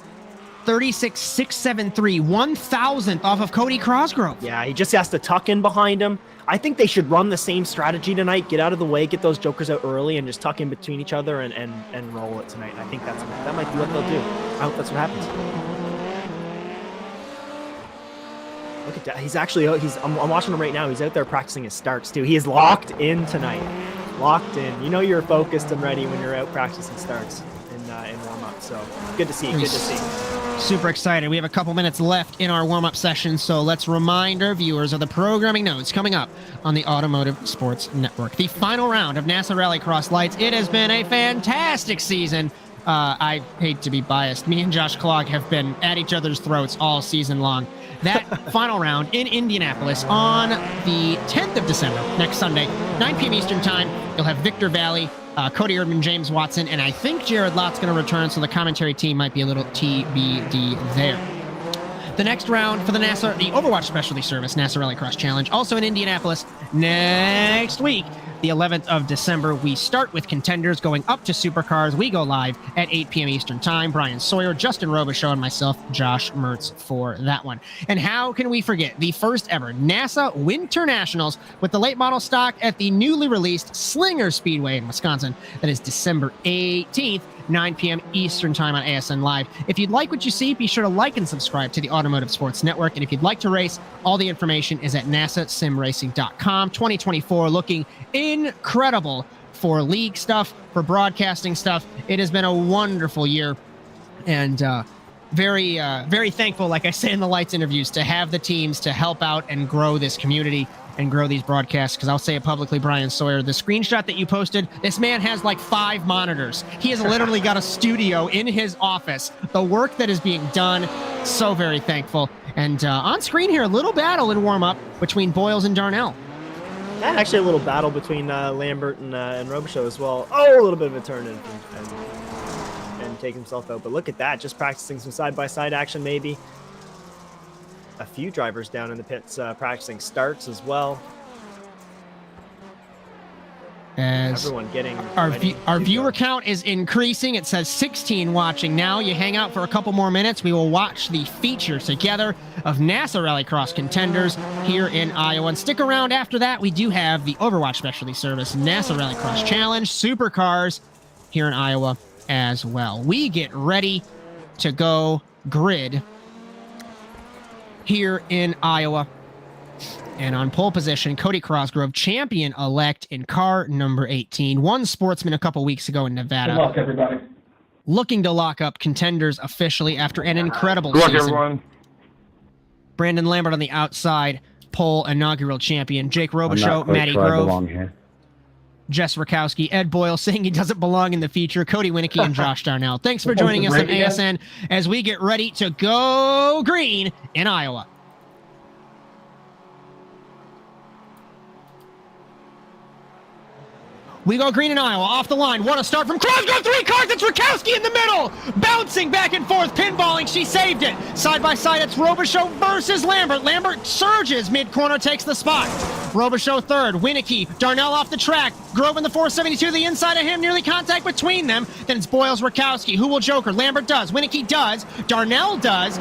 36.673, 1,000th off of Cody Crosgrove. Yeah, he just has to tuck in behind him. I think they should run the same strategy tonight. Get out of the way, get those jokers out early, and just tuck in between each other and roll it tonight. I think that might be what they'll do. I hope that's what happens. Look at that. I'm watching him right now. He's out there practicing his starts too. He is locked in tonight. Locked in. You know you're focused and ready when you're out practicing starts in warm-up. So good to see. Good to see. Super excited. We have a couple minutes left in our warm-up session, so let's remind our viewers of the programming notes coming up on the Automotive Sports Network. The final round of NASA Rallycross Lights. It has been a fantastic season. I hate to be biased. Me and Josh Clog have been at each other's throats all season long. That final round in Indianapolis on the 10th of December, next Sunday, 9 p.m. Eastern Time. You'll have Victor Valley, Cody Erdmann, James Watson, and I think Jared Lott's going to return, so the commentary team might be a little TBD there. The next round for the Overwatch Specialty Service NASA Rallycross Challenge, also in Indianapolis next week, the 11th of December. We start with Contenders going up to Supercars. We go live at 8 p.m. Eastern Time. Bryan Sawyer, Justin Robichaud, and myself, Josh Mertz, for that one. And how can we forget the first ever NASA Winter Nationals with the late model stock at the newly released Slinger Speedway in Wisconsin. That is December 18th. 9 p.m. Eastern Time on ASN Live. If you'd like what you see, be sure to like and subscribe to the Automotive Sports Network. And if you'd like to race, all the information is at nasasimracing.com. 2024 looking incredible for league stuff, for broadcasting stuff. It has been a wonderful year, and very thankful, like I say in the Lights interviews, to have the teams to help out and grow this community and grow these broadcasts, because I'll say it publicly, Bryan Sawyer, the screenshot that you posted, this man has like 5 monitors. He has literally got a studio in his office. The work that is being done, so very thankful. And on screen here, a little battle in warm-up between Boyles and Darnell. Yeah, actually a little battle between Lambert and Robichaud as well. Oh, a little bit of a turn and take himself out. But look at that, just practicing some side-by-side action maybe. A few drivers down in the pits practicing starts as well. As everyone getting our viewer count is increasing. It says 16 watching now. You hang out for a couple more minutes. We will watch the feature together of NASA Rallycross Contenders here in Iowa. And stick around after that. We do have the Overwatch Specialty Service NASA Rallycross Challenge Supercars here in Iowa as well. We get ready to go grid here in Iowa. And on pole position, Cody Cosgrove, champion-elect in car number 18. Won Sportsman a couple weeks ago in Nevada. Good luck, everybody. Looking to lock up Contenders officially after an incredible Good luck, season. everyone. Brandon Lambert on the outside, pole inaugural champion. Jake Robichaud, Matty Grove, Jess Rakowski, Ed Boyle saying he doesn't belong in the feature, Cody Winicky, and Josh Darnell. Thanks for joining us on ASN as we get ready to go green in Iowa. We go green in Iowa, off the line. What a start from Cosgrove. 3 cars. It's Rakowski in the middle. Bouncing back and forth, pinballing. She saved it. Side by side, it's Robichaud versus Lambert. Lambert surges mid-corner, takes the spot. Robichaud third. Winicky, Darnell off the track. Grove in the 472, the inside of him, nearly contact between them. Then it's Boyles, Rakowski. Who will Joker? Lambert does. Winicky does. Darnell does.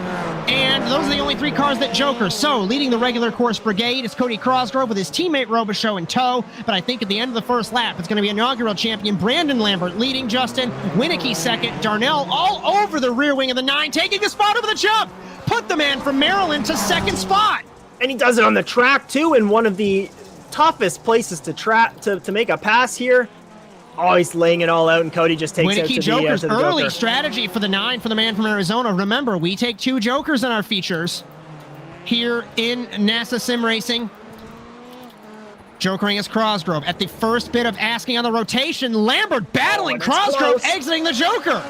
And those are the only 3 cars that Joker. So, leading the regular course brigade is Cody Cosgrove with his teammate Robichaud in tow. But I think at the end of the first lap, it's going to be inaugural champion Brandon Lambert leading Justin, Winicky second, Darnell all over the rear wing of the 9, taking the spot over the jump. Put the man from Maryland to second spot. And he does it on the track too, in one of the toughest places to make a pass here. Oh, he's laying it all out, and Cody just takes it to Joker's the early Joker. strategy for the 9 for the man from Arizona. Remember, we take 2 Jokers in our features here in NASA Sim Racing. Jokering is Cosgrove. At the first bit of asking on the rotation, Lambert battling Cosgrove, exiting the Joker.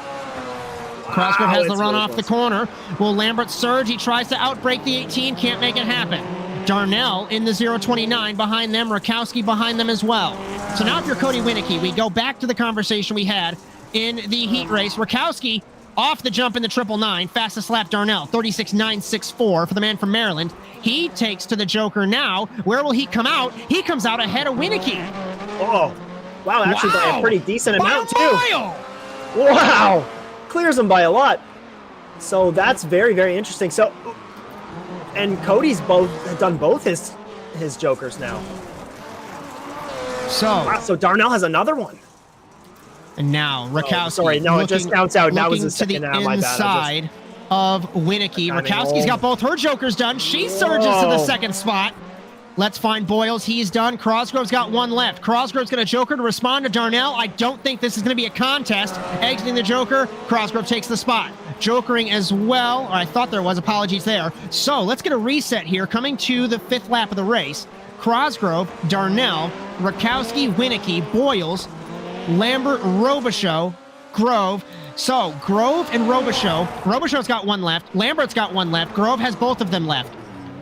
Cosgrove has the run off the corner. Will Lambert surge? He tries to outbrake the 18, can't make it happen. Darnell in the 029 behind them, Rakowski behind them as well. So now if you're Cody Winicky, we go back to the conversation we had in the heat race. Rakowski off the jump in the 999, fastest lap Darnell, 36.964 for the man from Maryland. He takes to the Joker now. Where will he come out? He comes out ahead of Winicky. Oh, wow, actually by a pretty decent amount too. Mile. Wow, clears him by a lot. So that's very, very interesting. So, and Cody's done both his Jokers now. So, wow, so Darnell has another one. And now Rakowski. Sorry, no, it just counts out. That was a second to now, the my bad. inside of Winicky. Rakowski's got both her Jokers done. She surges to the second spot. Let's find Boyles. He's done. Cosgrove's got 1 left. Cosgrove's got a Joker to respond to Darnell. I don't think this is going to be a contest. Exiting the Joker, Cosgrove takes the spot. Jokering as well. Or I thought there was. Apologies there. So let's get a reset here. Coming to the 5th lap of the race. Cosgrove, Darnell, Rakowski, Winicky, Boyles, Lambert, Robichaud, Grove. So, Grove and Robichaud. Robichaud's got 1 left. Lambert's got 1 left. Grove has both of them left.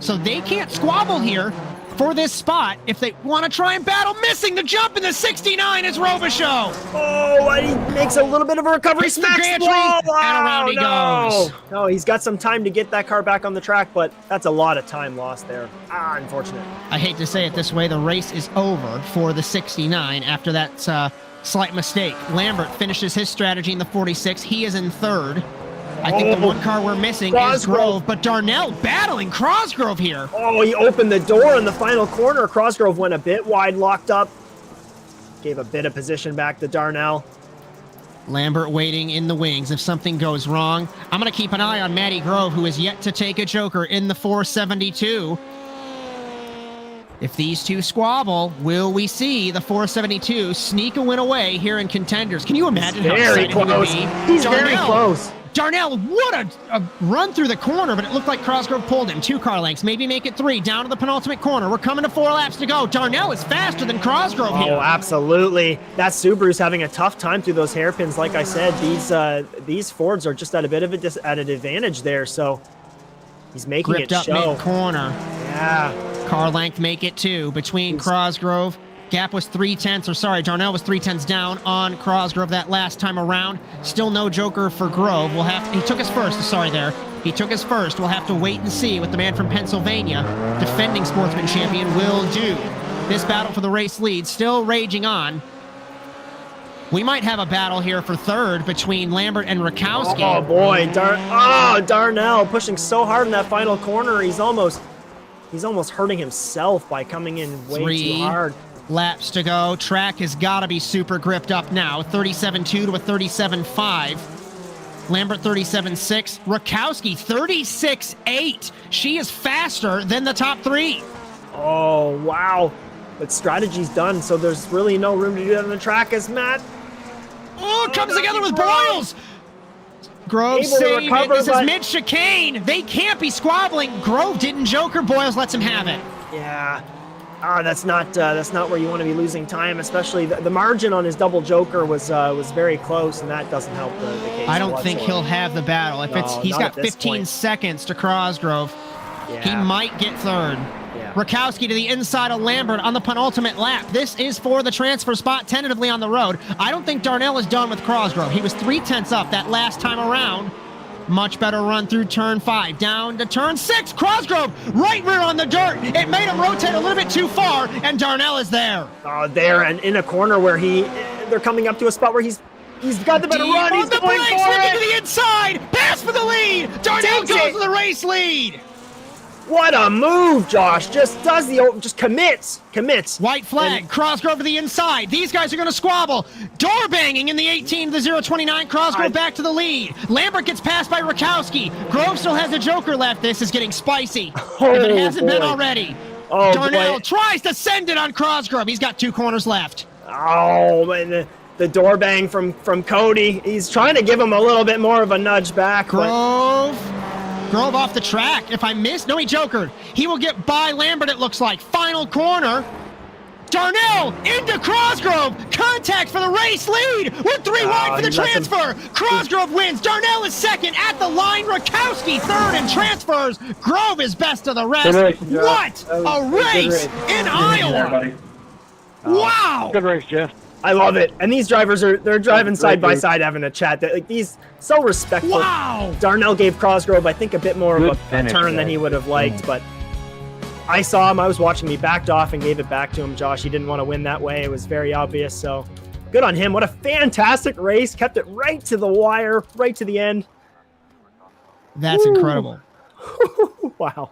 So they can't squabble here for this spot if they want to try and battle. Missing the jump in the 69 is Robichaud. Oh, and he makes a little bit of a recovery. Smacks the and around he goes. No, he's got some time to get that car back on the track, but that's a lot of time lost there. Unfortunate. I hate to say it this way, the race is over for the 69 after that slight mistake. Lambert finishes his strategy in the 46. He is in 3rd. I think the 1 car we're missing is Grove, but Darnell battling Cosgrove here. Oh, he opened the door in the final corner. Cosgrove went a bit wide, locked up. Gave a bit of position back to Darnell. Lambert waiting in the wings if something goes wrong. I'm going to keep an eye on Matty Grove, who is yet to take a Joker in the 472. If these 2 squabble, will we see the 472 sneak a win away here in Contenders? Can you imagine how excited he would be? He's very close. Darnell, what a run through the corner, but it looked like Cosgrove pulled him. 2 car lengths, maybe make it 3, down to the penultimate corner. We're coming to 4 laps to go. Darnell is faster than Cosgrove here. Oh, absolutely. That Subaru's having a tough time through those hairpins. Like I said, these Fords are just at a bit of at an advantage there, so he's making Gripped it up show. mid-corner. Yeah. Car length make it 2 between Cosgrove. Gap was 3/10, or sorry, Darnell was 3/10 down on Cosgrove that last time around. Still no Joker for Grove. He took us first, sorry there. He took us first. We'll have to wait and see what the man from Pennsylvania, defending Sportsman champion, will do. This battle for the race lead still raging on. We might have a battle here for 3rd between Lambert and Rakowski. Oh boy, Darnell pushing so hard in that final corner. He's almost hurting himself by coming in way too hard. Laps to go. Track has got to be super gripped up now. 37.2 to a 37.5. Lambert 37.6. Rakowski 36.8. She is faster than the top 3. Oh, wow. But strategy's done, so there's really no room to do that on the track as Matt. Oh, comes together with Broyles. Grove Able to saved it. recover, This is but- mid-chicane. They can't be squabbling. Grove didn't joker. Boyles lets him have it. Yeah. That's not where you want to be losing time, especially the margin on his double joker was very close, and that doesn't help the case. I don't think he'll have the battle. If he's not got at this 15 point. seconds to Cosgrove, Yeah. he might get third. Yeah. Rakowski to the inside of Lambert on the penultimate lap. This is for the transfer spot, tentatively on the road. I don't think Darnell is done with Cosgrove. He was 3/10 up that last time around. Much better run through turn 5, down to turn 6. Cosgrove, right rear on the dirt. It made him rotate a little bit too far, and Darnell is there. There and in a corner where they're coming up to a spot where he's got the better Deep run. on He's the going brakes, for looking it. to the inside. Pass for the lead. Darnell Takes goes it. to the race lead. What a move, Josh! Just commits. White flag. Cosgrove to the inside. These guys are going to squabble. Door banging in the 18 to the 029. Cosgrove back to the lead. Lambert gets passed by Rakowski. Grove still has a joker left. This is getting spicy. If it hasn't been already. Oh, Darnell boy. tries to send it on Cosgrove. He's got 2 corners left. Oh, and the door bang from Cody. He's trying to give him a little bit more of a nudge back. Grove off the track. If I miss, no, he jokered. He will get by Lambert, it looks like. Final corner. Darnell into Cosgrove. Contact for the race lead. We're 3 wide for the transfer. Cosgrove wins. Darnell is second at the line. Rakowski third and transfers. Grove is best of the rest. What a race in Iowa. Wow. Good race, Jeff. I love it. And these drivers they're driving side by side having a chat. These so respectful. Wow. Darnell gave Cosgrove, I think, a bit more of a turn than he would have liked, but I saw him. I was watching. He backed off and gave it back to him, Josh. He didn't want to win that way. It was very obvious. So good on him. What a fantastic race. Kept it right to the wire, right to the end. That's incredible. Wow.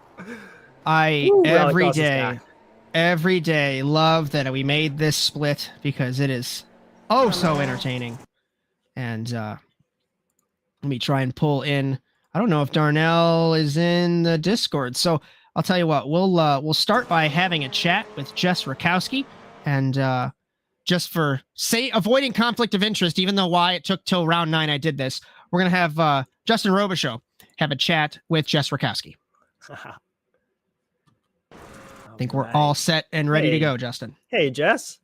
Every day love that we made this split because it is so entertaining. And let me try and pull in. I don't know if Darnell is in the Discord, so I'll tell you what. We'll start by having a chat with Jess Rakowski, and just for avoiding conflict of interest, even though why it took till round 9 I did this, we're gonna have Justin Robichaud have a chat with Jess Rakowski. I think we're all set and ready to go, Justin. Hey, Jess.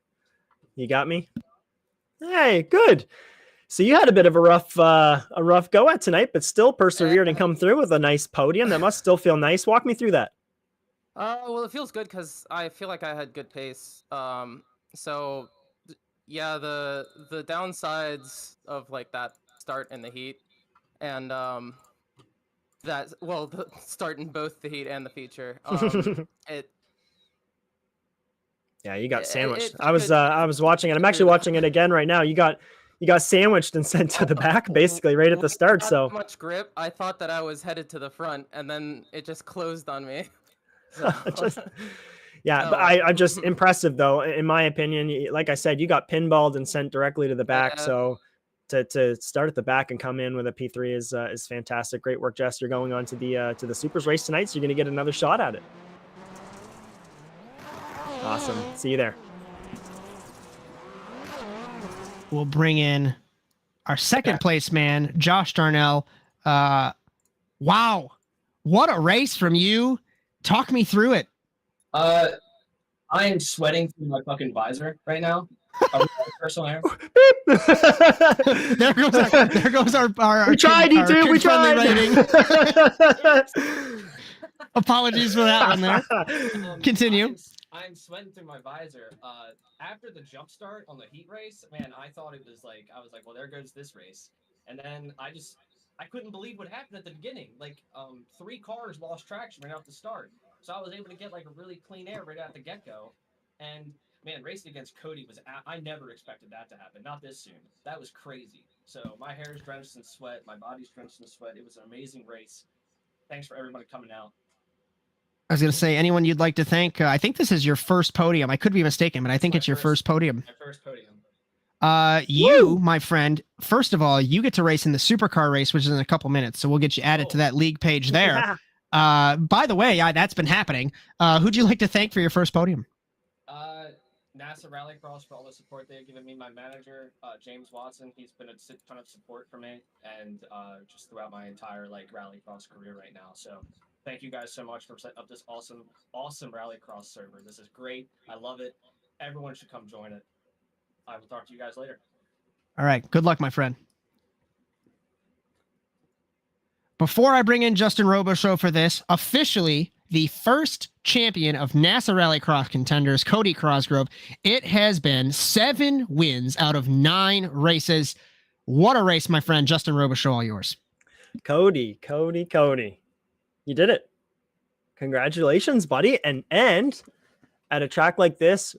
You got me? Hey, good. So you had a bit of a rough go at tonight, but still persevered and come through with a nice podium. That must still feel nice. Walk me through that. Well, it feels good because I feel like I had good pace. So yeah, the downsides of like that start in the heat and the start in both the heat and the feature. Yeah, you got sandwiched. I was watching it. I'm actually watching it again right now. You got sandwiched and sent to the back, basically, right at the start. So much grip. I thought that I was headed to the front, and then it just closed on me. So. But I'm just impressive, though. In my opinion, like I said, you got pinballed and sent directly to the back. Yeah. So to start at the back and come in with a P3 is fantastic. Great work, Jess. You're going on to the Supers race tonight, so you're going to get another shot at it. Awesome. See you there. We'll bring in our second place man, Josh Darnell. Wow. What a race from you. Talk me through it. I am sweating through my fucking visor right now. Personal error. there goes our we tried, you two. We tried. Apologies for that one there. Continue. I'm sweating through my visor. After the jump start on the heat race, man, I thought it was like, I was like, well, there goes this race. And then I couldn't believe what happened at the beginning. Like, 3 cars lost traction right off the start. So I was able to get like a really clean air right at the get-go. And man, racing against Cody I never expected that to happen. Not this soon. That was crazy. So my hair is drenched in sweat. My body's drenched in sweat. It was an amazing race. Thanks for everybody coming out. I was going to say, anyone you'd like to thank? I think this is your first podium. I could be mistaken, but I think it's your first podium. My first podium. My friend, first of all, you get to race in the supercar race, which is in a couple minutes. So we'll get you added to that league page there. By the way, that's been happening. Who'd you like to thank for your first podium? NASA Rallycross for all the support they've given me. My manager, James Watson, he's been a ton of support for me, and just throughout my entire Rallycross career right now. So thank you guys so much for setting up this awesome Rallycross server. This is great. I love it. Everyone should come join it. I will talk to you guys later. All right. Good luck, my friend. Before I bring in Justin Robichaud for this, officially the first champion of NASA Rallycross Contenders, Cody Crosgrove. It has been 7 wins out of 9 races. What a race, my friend. Justin Robichaud, all yours. Cody. You did it. Congratulations, buddy. And at a track like this,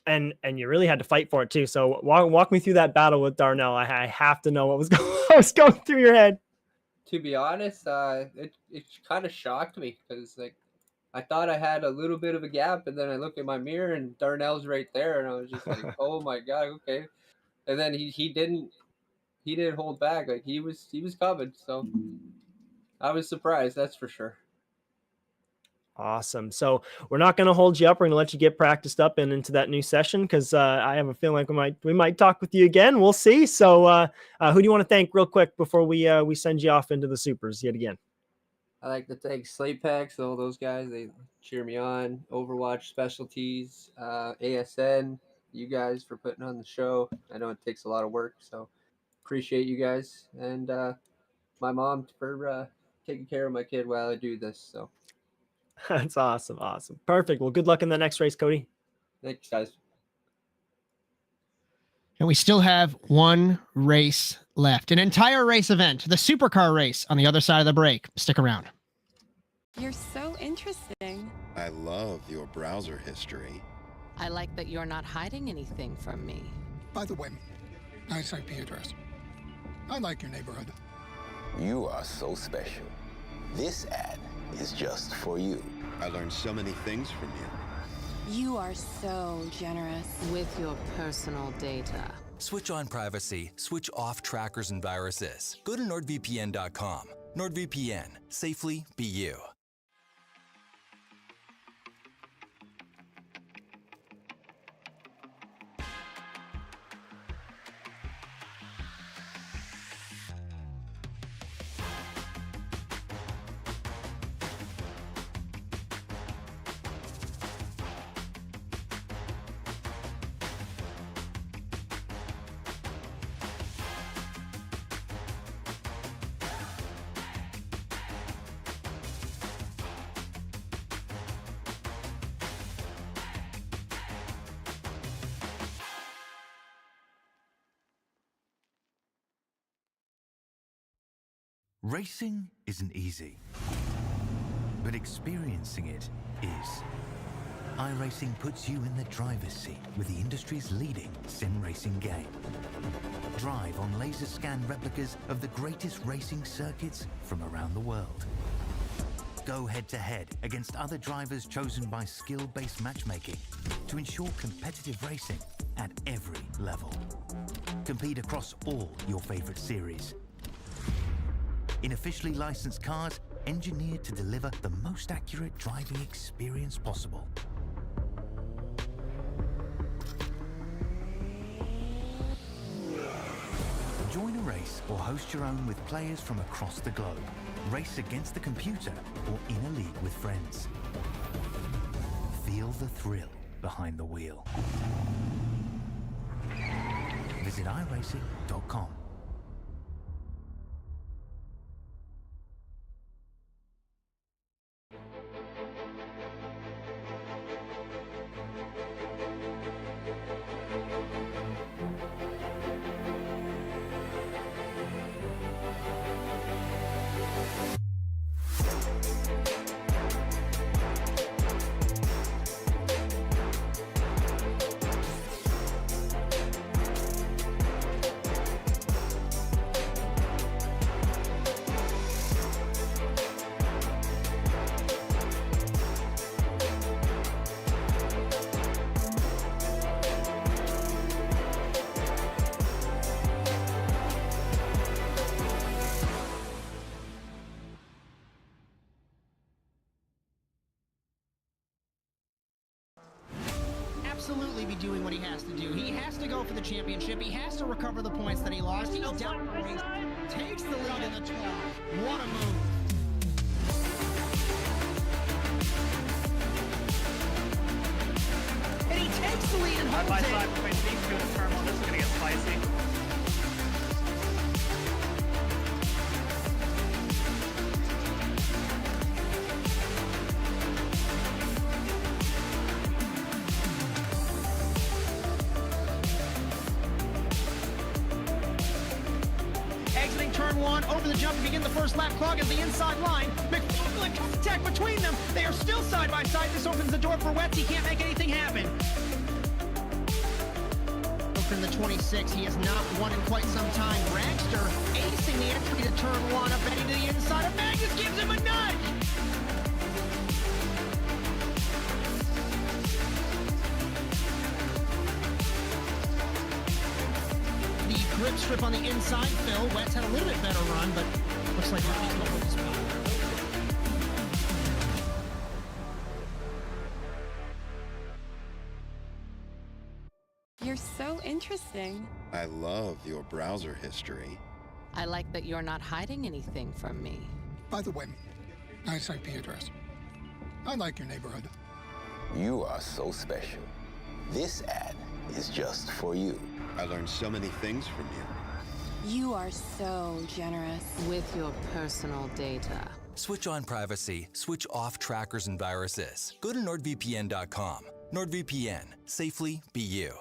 and you really had to fight for it too. So walk me through that battle with Darnell. I have to know what was going through your head. To be honest, it kind of shocked me because I thought I had a little bit of a gap, and then I look in my mirror and Darnell's right there, and I was just like, oh my god, okay. And then he didn't hold back, he was coming, so I was surprised, that's for sure. Awesome. So we're not going to hold you up. We're going to let you get practiced up and into that new session because I have a feeling like we might talk with you again. We'll see. So who do you want to thank real quick before we send you off into the supers yet again? I like to thank Slate Packs, all those guys. They cheer me on. Overwatch Specialties, ASN, you guys for putting on the show. I know it takes a lot of work, so appreciate you guys. And my mom for taking care of my kid while I do this. So that's awesome. Perfect. Well, good luck in the next race, Cody. Thanks, guys. And we still have one race left, an entire race event, the Supercar race on the other side of the break. Stick around. You're so interesting. I love your browser history. I like that you're not hiding anything from me. By the way, nice IP address. I like your neighborhood. You are so special. This ad is just for you. I learned so many things from you. You are so generous. With your personal data. Switch on privacy, switch off trackers and viruses. Go to NordVPN.com. NordVPN. Safely be you. Racing isn't easy, but experiencing it is. iRacing puts you in the driver's seat with the industry's leading sim racing game. Drive on laser scan replicas of the greatest racing circuits from around the world. Go head-to-head against other drivers chosen by skill-based matchmaking to ensure competitive racing at every level. Compete across all your favorite series. In officially licensed cars, engineered to deliver the most accurate driving experience possible. Join a race or host your own with players from across the globe. Race against the computer or in a league with friends. Feel the thrill behind the wheel. Visit iRacing.com. absolutely be doing what he has to do. He has to go for the championship. He has to recover the points that he lost. He's down, takes the lead in the 12. What a move. And he takes the lead and holds Side by it. side between these two in the terminal. This is going to get spicy. Exiting turn one, over the jump to begin the first lap, clog at the inside line. McFarland contact between them. They are still side by side. This opens the door for Wetz. He can't make anything happen. From the 26, he has not won in quite some time. Dragster acing the entry to turn one, up heading to the inside of Magnus, gives him a nudge. The grip strip on the inside, Phil. Wetz had a little bit better run, but looks like Robbie's going to hold his power. You're so interesting. I love your browser history. I like that you're not hiding anything from me. By the way, nice IP address. I like your neighborhood. You are so special. This ad is just for you. I learned so many things from you. You are so generous. With your personal data. Switch on privacy, switch off trackers and viruses. Go to NordVPN.com. NordVPN. Safely be you.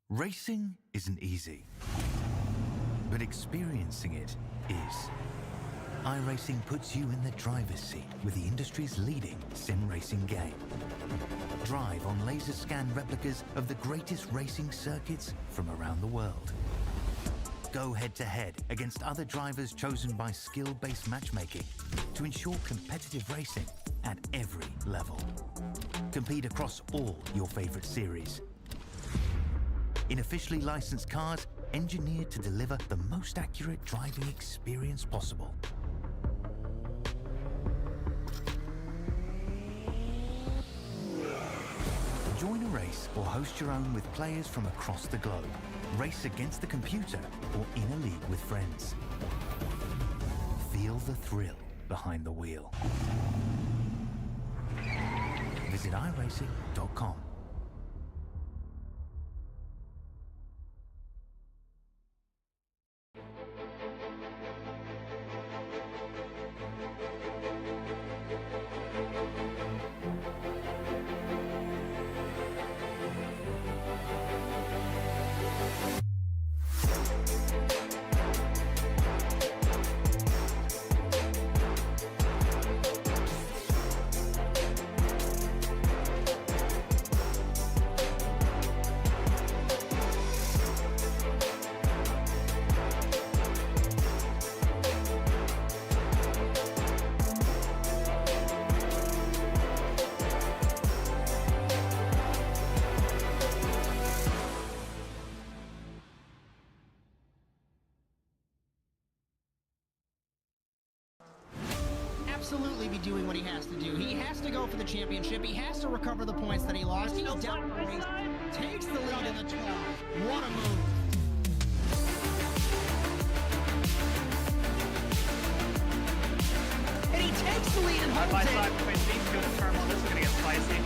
Racing isn't easy, but experiencing it is. iRacing puts you in the driver's seat with the industry's leading sim racing game. Drive on laser scan replicas of the greatest racing circuits from around the world. Go head-to-head against other drivers chosen by skill-based matchmaking to ensure competitive racing at every level. Compete across all your favorite series. In officially licensed cars, engineered to deliver the most accurate driving experience possible. Join a race or host your own with players from across the globe. Race against the computer or in a league with friends. Feel the thrill behind the wheel. Visit iRacing.com. Absolutely be doing what he has to do. He has to go for the championship. He has to recover the points that he lost. He's down, takes the lead in the 12. What a move. And he takes the lead and holds Side by it. side between these two in the terminal. This is going to get spicy.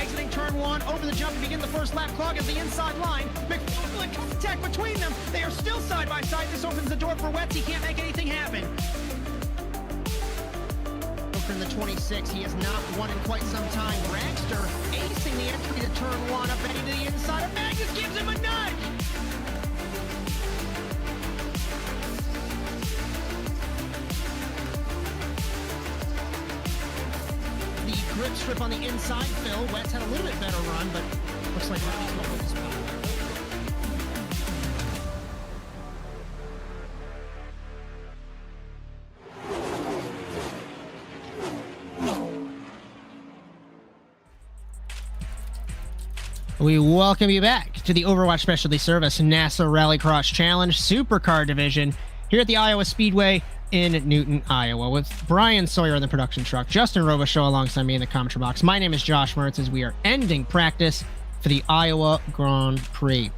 exiting turn 1, over the jump to begin the first lap. Clog is the inside line. McFarlane contact between them. They are still side by side. This opens the door for Wetz. He can't make anything happen. From the 26, he has not won in quite some time. Dragster acing the entry to turn 1, up Betty to the inside of Magnus, gives him a nudge. The grip strip on the inside, Phil. Wetz had a little bit better run, but looks like Rally's going to spot. We welcome you back to the Overwatch Specialty Service NASA Rallycross Challenge Supercar Division here at the Iowa Speedway in Newton, Iowa, with Bryan, Sawyer in the production truck, Justin Robichaud alongside me in the commentary box. My name is Josh Mertz as we are ending practice for the Iowa Grand Prix.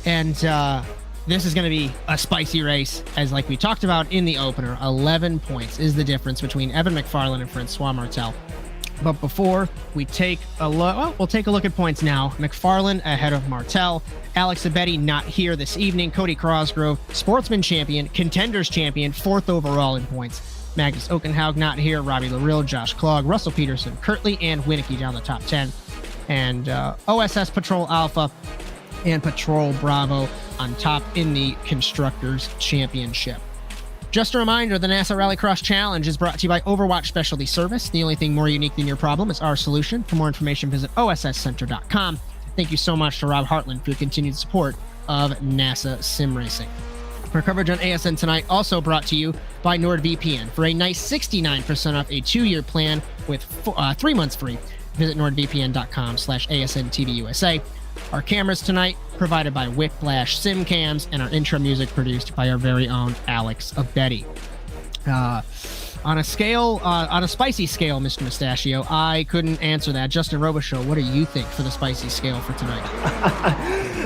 And this is going to be a spicy race, as like we talked about in the opener. 11 points is the difference between Evan McFarlane and Francois Martel. But before we take a look, well, we'll take a look at points now. McFarlane ahead of Martel. Alex Abedi not here this evening. Cody Crosgrove, Sportsman champion, Contenders champion, 4th overall in points. Magnus Okenhaug not here. Robbie Larill, Josh Clog, Russell Peterson, Kirtley, and Winicky down the top 10. And OSS Patrol Alpha and Patrol Bravo on top in the Constructors Championship. Just a reminder, the NASA Rallycross Challenge is brought to you by Overwatch Specialty Service. The only thing more unique than your problem is our solution. For more information, visit osscenter.com. Thank you so much to Rob Hartland for your continued support of NASA Sim Racing. For coverage on ASN tonight, also brought to you by NordVPN. For a nice 69% off a 2-year plan with 3 months free, visit nordvpn.com/ASNTVUSA. Our cameras tonight provided by Whiplash Sim Cams, and our intro music produced by our very own Alex Abedi. On a spicy scale, Mr. Mustachio, I couldn't answer that. Justin Robichaud, what do you think for the spicy scale for tonight?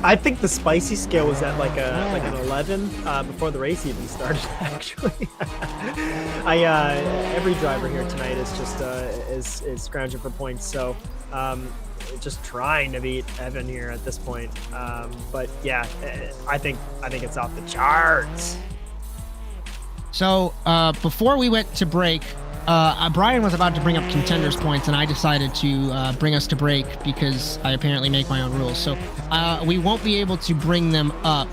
I think the spicy scale was at like an 11 before the race even started. Actually, every driver here tonight is just is scrounging for points. So. Just trying to beat Evan here at this point. But yeah, I think it's off the charts. So before we went to break, Bryan was about to bring up Contenders points, and I decided to bring us to break because I apparently make my own rules. So we won't be able to bring them up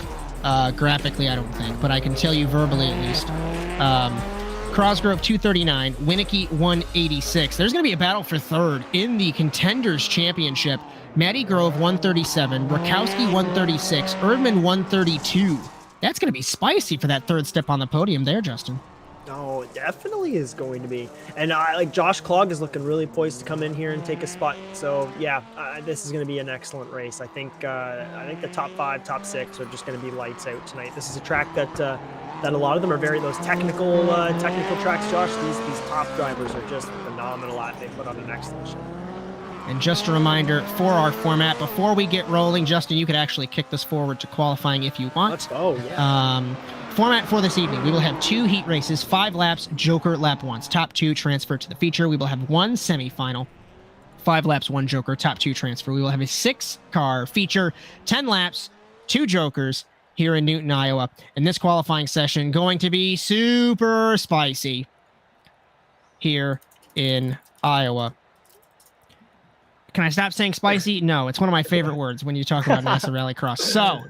graphically, I don't think, but I can tell you verbally at least. Crosgrove 239, Winicky 186. There's going to be a battle for third in the Contenders Championship. Matty Grove 137, Rakowski 136, Erdmann 132. That's going to be spicy for that third step on the podium there, Justin. Oh, it definitely is going to be. And Josh Clog is looking really poised to come in here and take a spot. So yeah, this is going to be an excellent race. I think the top 5, top 6 are just going to be lights out tonight. This is a track that a lot of them are those technical tracks, Josh. These top drivers are just phenomenal at. They put on an excellent show. And just a reminder for our format, before we get rolling, Justin, you could actually kick this forward to qualifying if you want. Let's go, yeah. Format for this evening, we will have 2 heat races, 5 laps, Joker lap 1s. Top 2 transfer to the feature. We will have 1 semifinal, 5 laps, 1 Joker, top 2 transfer. We will have a 6-car feature, 10 laps, 2 Jokers, here in Newton, Iowa. And this qualifying session going to be super spicy here in Iowa. Can I stop saying spicy? No, it's one of my favorite words when you talk about NASA Rallycross. So,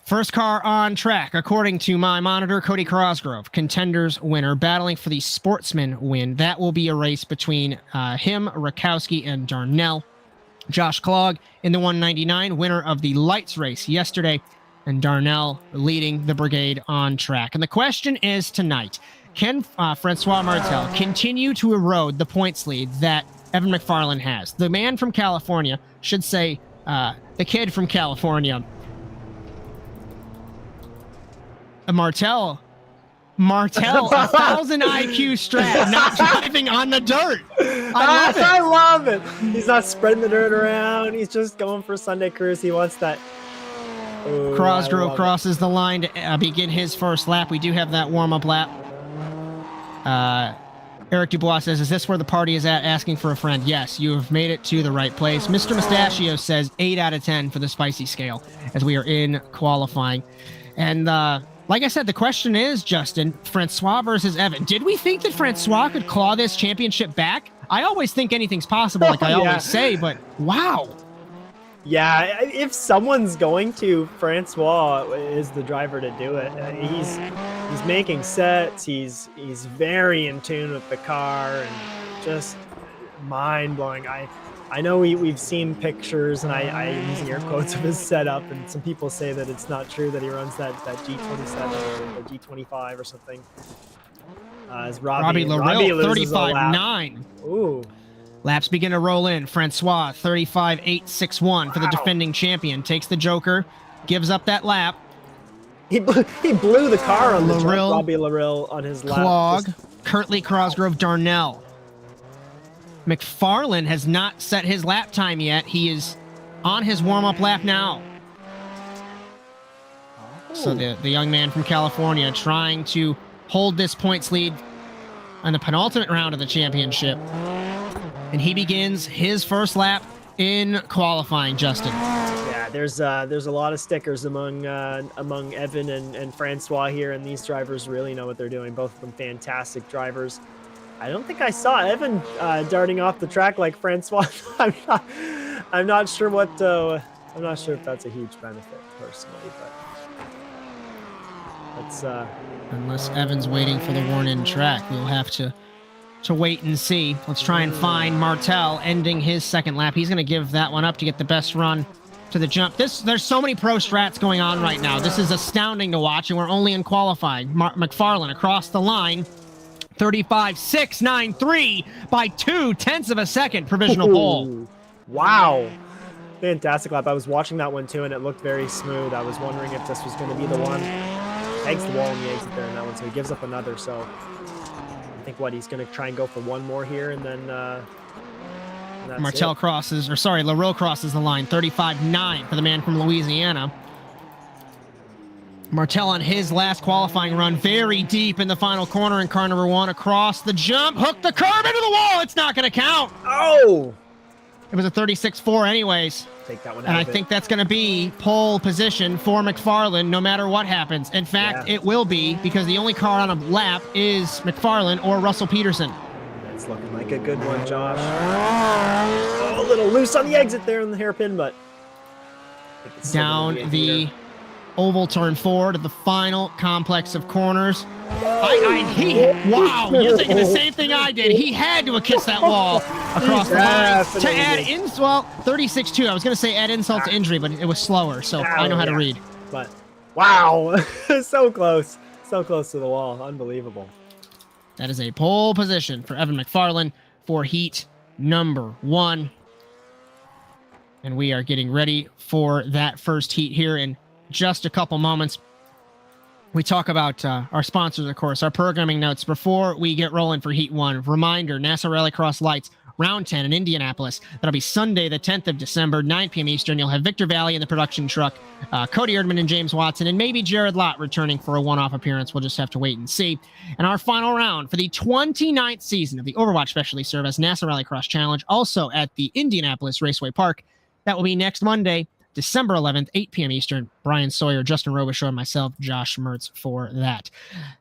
first car on track, according to my monitor, Cody Crosgrove, Contenders winner, battling for the Sportsman win. That will be a race between him, Rakowski, and Darnell. Josh Clog in the 199, winner of the Lights race yesterday, and Darnell leading the brigade on track. And the question is tonight, can Francois Martel continue to erode the points lead that Evan McFarlane has? The man from California, should say the kid from California. Martel, 1,000 IQ strat, not driving on the dirt. I love it. He's not spreading the dirt around. He's just going for a Sunday cruise. He wants that. Ooh, Crosgrove crosses the line to begin his first lap. We do have that warm-up lap. Eric Dubois says, is this where the party is at? Asking for a friend. Yes, you have made it to the right place. Mr. Mustachio says 8 out of 10 for the spicy scale as we are in qualifying. And like I said, the question is, Justin, Francois versus Evan. Did we think that Francois could claw this championship back? I always think anything's possible, like I always say, but wow. Yeah, if someone's going to, Francois is the driver to do it. He's making sets. He's very in tune with the car and just mind blowing. I know we've seen pictures, and I'm using air quotes of his setup, and some people say that it's not true that he runs that G27 or G25 or something. As Robbie Larrill, loses a lap. 35.9. Ooh. Laps begin to roll in. Francois, 35.861 for the defending champion. Takes the Joker, gives up that lap. He blew the car on the jump, Larrill, Robbie Larrill on his lap. Clog, Kirtley, Crosgrove, Darnell. McFarlane has not set his lap time yet. He is on his warm-up lap now. So the young man from California trying to hold this points lead on the penultimate round of the championship. And he begins his first lap in qualifying, Justin. Yeah, there's a lot of stickers among Evan and Francois here, and these drivers really know what they're doing. Both of them fantastic drivers. I don't think I saw Evan darting off the track like Francois. I'm not sure what. I'm not sure if that's a huge benefit personally, but that's unless Evan's waiting for the worn-in track, we'll have to wait and see. Let's try and find Martel ending his second lap. He's going to give that one up to get the best run to the jump. There's so many pro strats going on right now. This is astounding to watch, and we're only in qualifying. McFarlane across the line, 35.693 by 0.2 of a second. Provisional pole. Wow. Fantastic lap. I was watching that one too, and it looked very smooth. I was wondering if this was going to be the one. Pegs the wall in the exit there in that one, so he gives up another. So I think he's going to try and go for one more here, and then Martel crosses, or sorry, Larrill crosses the line, 35.9 for the man from Louisiana. Martel on his last qualifying run, very deep in the final corner in car number 1, across the jump, hooked the curb into the wall. It's not going to count. Oh! It was a 36.4 anyways. Take that one out. And I think that's going to be pole position for McFarlane no matter what happens. In fact, it will be, because the only car on a lap is McFarlane or Russell Peterson. That's looking like a good one, Josh. Oh, a little loose on the exit there in the hairpin, but down the oval turn 4 to the final complex of corners. Wow, you're thinking the same thing I did. He had to have kissed that wall across the line to add 36.2. I was going to say add insult to injury, but it was slower, so I know how to read. But wow, so close to the wall. Unbelievable. That is a pole position for Evan McFarlane for heat number 1. And we are getting ready for that first heat here in just a couple moments. We talk about our sponsors, of course, our programming notes before we get rolling for Heat 1. Reminder, NASA Rallycross Lights, Round 10 in Indianapolis. That'll be Sunday, the 10th of December, 9 p.m. Eastern. You'll have Victor Valley in the production truck, Cody Erdmann and James Watson, and maybe Jared Lott returning for a one-off appearance. We'll just have to wait and see. And our final round for the 29th season of the Overwatch Specialty Service NASA Rallycross Challenge, also at the Indianapolis Raceway Park. That will be next Monday, December 11th, 8 p.m. Eastern. Bryan Sawyer, Justin Robichaud, and myself, Josh Mertz, for that.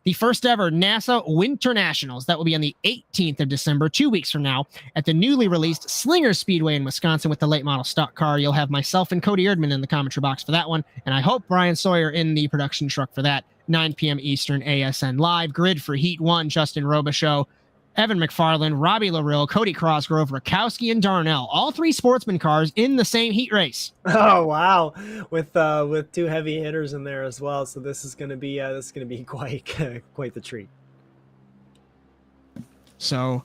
The first ever NASA Winter Nationals, that will be on the 18th of December, 2 weeks from now, at the newly released Slinger Speedway in Wisconsin with the late model stock car. You'll have myself and Cody Erdmann in the commentary box for that one, and I hope Bryan Sawyer in the production truck for that. 9 p.m. Eastern, ASN Live. Grid for Heat 1, Justin Robichaud, Evan McFarlane, Robbie Larrill, Cody Crosgrove, Rakowski, and Darnell. All 3 sportsman cars in the same heat race. Oh wow, with 2 heavy hitters in there as well. So this is going to be quite the treat. So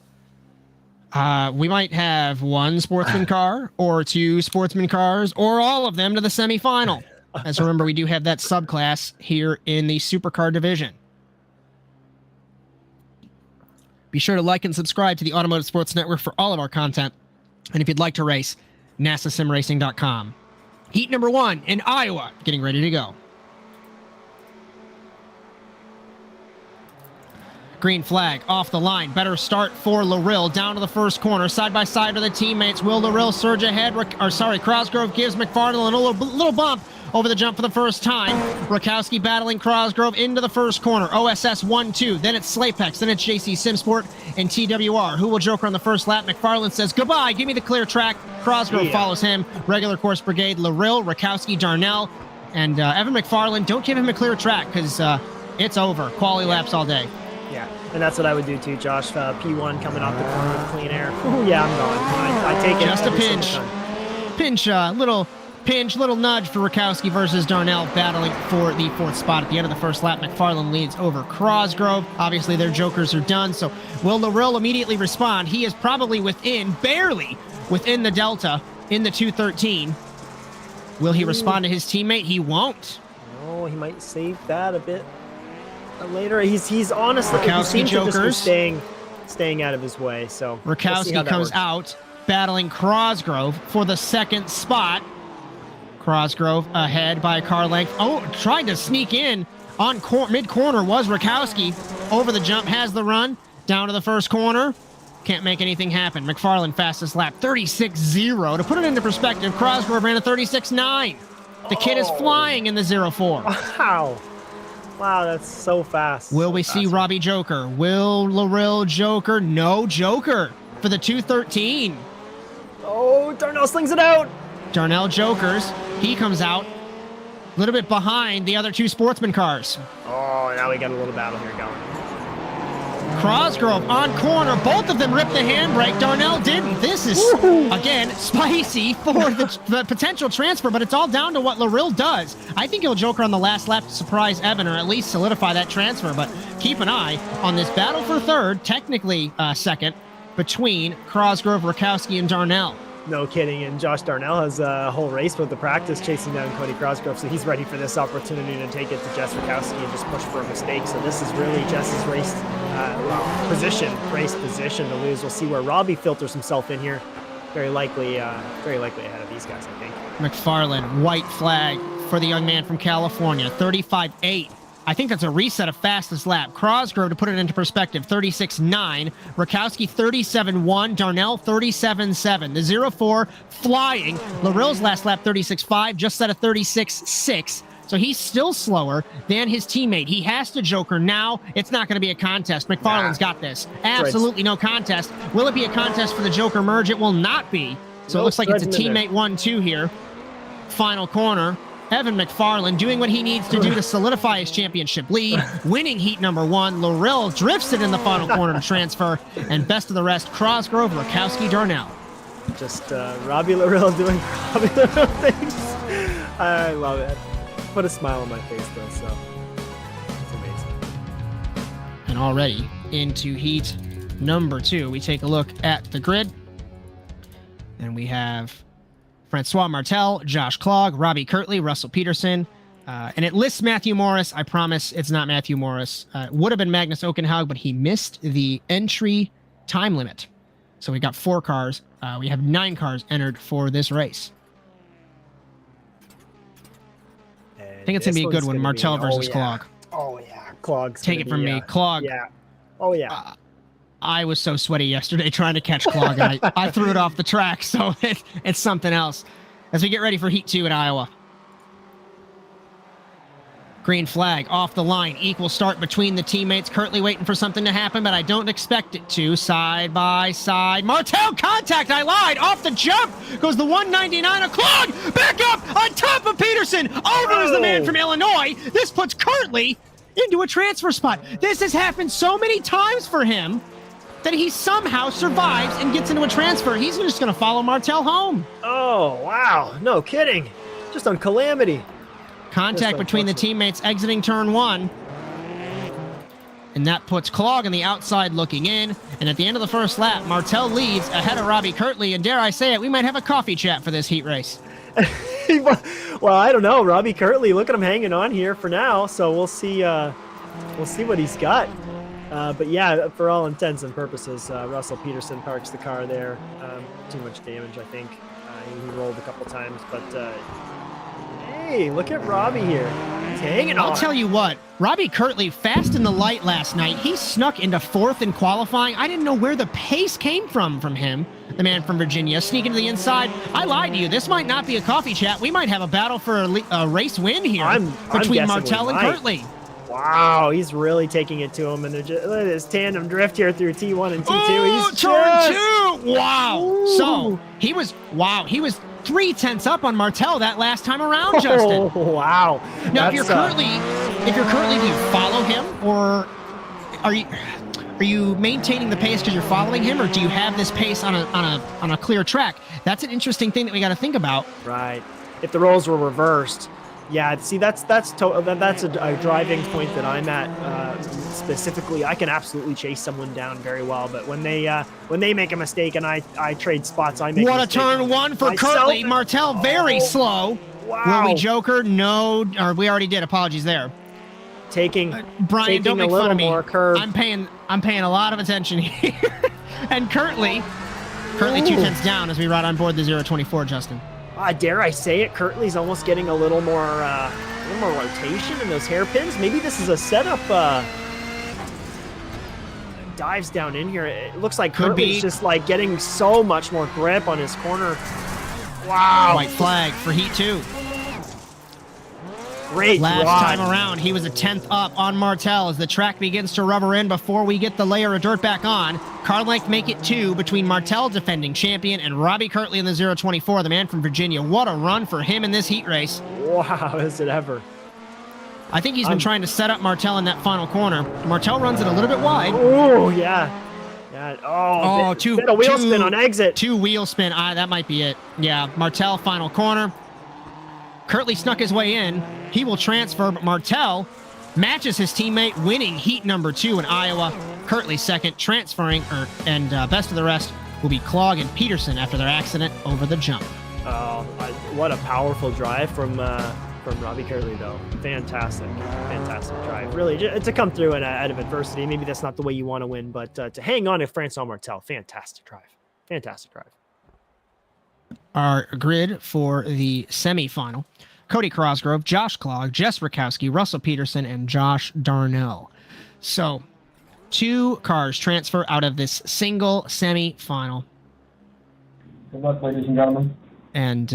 we might have 1 sportsman car, or 2 sportsman cars, or all of them to the semifinal. As remember, we do have that subclass here in the supercar division. Be sure to like and subscribe to the Automotive Sports Network for all of our content. And if you'd like to race, nasasimracing.com. Heat number 1 in Iowa, getting ready to go. Green flag off the line. Better start for Larill down to the first corner. Side by side with the teammates. Will Larill surge ahead? Crosgrove gives McFarland a little bump over the jump for the first time. Rakowski battling Crosgrove into the first corner. OSS 1-2. Then it's Slapex. Then it's JC Simsport and TWR. Who will joker on the first lap? McFarland says, goodbye. Give me the clear track. Crosgrove follows him. Regular course brigade. Larill, Rakowski, Darnell, and Evan McFarland. Don't give him a clear track because it's over. Quality laps all day. Yeah, and that's what I would do too, Josh. P1 coming off the corner with clean air. Ooh, yeah, I'm going. I take it. Just a pinch. Little nudge for Rakowski versus Darnell, battling for the 4th spot at the end of the first lap. McFarland leads over Crosgrove. Obviously, their jokers are done, so will Larill immediately respond? He is probably barely within the delta in the 213. Will he respond to his teammate? He won't. No, he might save that a bit later. He's honestly, Rakowski he seems jokers. to just be staying out of his way. So Rakowski comes out, battling Crosgrove for the 2nd spot. Crosgrove ahead by a car length. Oh, tried to sneak in on mid-corner was Rakowski. Over the jump, has the run. Down to the first corner. Can't make anything happen. McFarland fastest lap, 36.0. To put it into perspective, Crosgrove ran a 36.9. The kid is flying in the 0-4. Wow. Wow, that's so fast. Will we see Robbie Joker? Will Larill Joker? No Joker for the 213. Oh, Darnell slings it out. Darnell jokers. He comes out a little bit behind the other 2 sportsman cars. Oh, now we got a little battle here going. Crosgrove on corner. Both of them ripped the handbrake. Darnell didn't. This is, again, spicy for the potential transfer, but it's all down to what Larill does. I think he'll joker on the last lap to surprise Evan, or at least solidify that transfer, but keep an eye on this battle for 3rd, technically 2nd, between Crosgrove, Rakowski, and Darnell. No kidding, and Josh Darnell has a whole race with the practice chasing down Cody Crosgrove, so he's ready for this opportunity to take it to Jess Rakowski and just push for a mistake. So this is really Jess's race position to lose. We'll see where Robbie filters himself in here. Very likely ahead of these guys, I think. McFarland, white flag for the young man from California, 35.8. I think that's a reset of fastest lap. Crosgrove, to put it into perspective, 36.9. Rakowski, 37.1. Darnell, 37.7. The 0-4 flying. Larill's last lap, 36.5. Just set a 36.6. So he's still slower than his teammate. He has to joker now. It's not going to be a contest. McFarland's got this. Absolutely no contest. Will it be a contest for the joker merge? It will not be. So it looks like it's a teammate 1-2 here. Final corner. Evan McFarland doing what he needs to do to solidify his championship lead, winning heat number 1. Larill drifts it in the final corner to transfer, and best of the rest, Crosgrove, Rakowski, Darnell. Just Robbie Larill doing Robbie Larill things. I love it. Put a smile on my face, though, so it's amazing. And already into heat number 2, we take a look at the grid, and we have Francois Martel, Josh Clogg, Robbie Kirtley, Russell Peterson, and it lists Matthew Morris. I promise it's not Matthew Morris. It would have been Magnus Okenhaug, but he missed the entry time limit. So we got 4 cars. We have 9 cars entered for this race. I think it's going to be a good one, Martel versus Clogg. Oh, yeah. Clogg's Take it from me. Clogg. Yeah. Oh, yeah. I was so sweaty yesterday trying to catch Clogg, and I threw it off the track, so it's something else. As we get ready for Heat 2 in Iowa. Green flag off the line. Equal start between the teammates. Currently waiting for something to happen, but I don't expect it to. Side by side. Martel contact. I lied. Off the jump goes the 199 of Clogg. Back up on top of Peterson. Over is the man from Illinois. This puts Kirtley into a transfer spot. This has happened so many times for him that he somehow survives and gets into a transfer. He's just going to follow Martel home. Oh, wow. No kidding. Just on calamity. Contact between the teammates exiting turn 1. And that puts Clogg on the outside looking in. And at the end of the first lap, Martel leads ahead of Robbie Kirtley. And dare I say it, we might have a coffee chat for this heat race. Well, I don't know. Robbie Kirtley, look at him hanging on here for now. So we'll see what he's got. But yeah, for all intents and purposes, Russell Peterson parks the car there. Too much damage, I think. He rolled a couple times, but hey, look at Robbie here. hanging on. I'll tell you what, Robbie Kirtley, fast in the light last night. He snuck into 4th in qualifying. I didn't know where the pace came from him, the man from Virginia, sneaking to the inside. I lied to you. This might not be a coffee chat. We might have a battle for a race win here between Martel and Kirtley. Wow, he's really taking it to him, and look at this tandem drift here through T1 and T2. Oh, He's turn 2! Wow. Ooh. So he was 3/10 up on Martel that last time around, Justin. Oh, wow. Now, if you're Kirtley, do you follow him, or are you maintaining the pace because you're following him, or do you have this pace on a clear track? That's an interesting thing that we got to think about. Right. If the roles were reversed, yeah. See, that's a driving point that I'm at specifically. I can absolutely chase someone down very well, but when they make a mistake and I trade spots, I make. What a turn 1 for Kirtley. Martel very slow. Wow. Will we joker? No, or we already did. Apologies there. Bryan, don't make fun of me. I'm paying a lot of attention here. And Kirtley 2/10 down as we ride on board the 024, Justin. Dare I say it, Kirtley's almost getting a little more rotation in those hairpins. Maybe this is a setup. Dives down in here. It looks like Kirtley's just like getting so much more grip on his corner. Wow. White flag for Heat 2. Great Last time around, he was a 10th up on Martel as the track begins to rubber in before we get the layer of dirt back on. Car length make it 2 between Martel, defending champion, and Robbie Kirtley in the 024, the man from Virginia. What a run for him in this heat race. Wow, is it ever. I think he's been trying to set up Martel in that final corner. Martel runs it a little bit wide. Oh, yeah. Oh, a wheel spin on exit. 2 wheel spin. That might be it. Yeah, Martel, final corner. Kirtley snuck his way in. He will transfer, but Martel matches his teammate, winning heat number 2 in Iowa. Kirtley second, transferring, and best of the rest will be Clog and Peterson after their accident over the jump. Oh, what a powerful drive from Robbie Kirtley, though. Fantastic drive. Really, to come through out of adversity. Maybe that's not the way you want to win, but to hang on to Francois Martel, fantastic drive. Our grid for the semifinal: Cody Cosgrove, Josh Clog, Jess Rakowski, Russell Peterson, and Josh Darnell. So 2 cars transfer out of this single semifinal. Good luck, ladies and gentlemen. And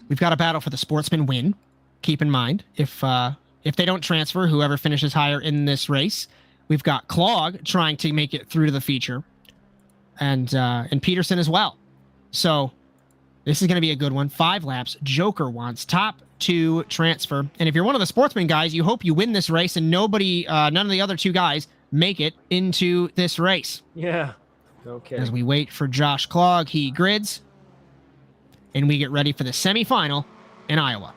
we've got a battle for the sportsman win. Keep in mind, if they don't transfer, whoever finishes higher in this race, we've got Clog trying to make it through to the feature, and Peterson as well. So this is going to be a good one. 5 laps. Joker wants top 2 transfer. And if you're one of the sportsman guys, you hope you win this race and none of the other 2 guys make it into this race. Yeah. Okay. As we wait for Josh Clog, he grids. And we get ready for the semifinal in Iowa.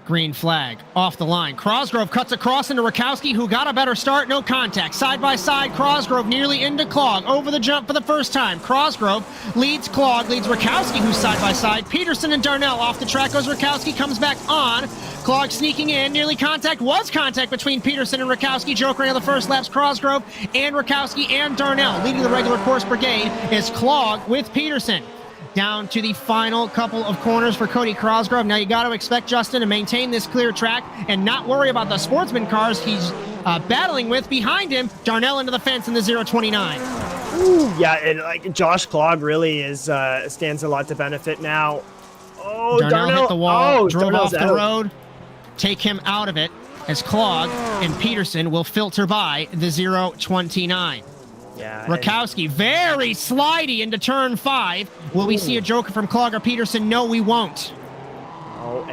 Green flag off the line. Cosgrove cuts across into Rakowski, who got a better start. No contact. Side by side, Cosgrove nearly into Clog. Over the jump for the first time. Cosgrove leads Clog, leads Rakowski, who's side by side. Peterson and Darnell off the track goes Rakowski, comes back on. Clog sneaking in. Nearly contact. Was contact between Peterson and Rakowski. Joker on the first laps. Cosgrove and Rakowski and Darnell. Leading the regular course brigade is Clog with Peterson. Down to the final couple of corners for Cody Cosgrove. Now you got to expect Justin to maintain this clear track and not worry about the sportsman cars he's battling with behind him. Darnell into the fence in the 029. Ooh, yeah, and like Josh Clog really is stands a lot to benefit now. Oh, Darnell hit the wall, drove Darnell's off the road. Take him out of it as Clog and Peterson will filter by the 029. Yeah, Rakowski, very slidey into turn 5. Will we see a joker from Clog or Peterson? No, we won't. Oh,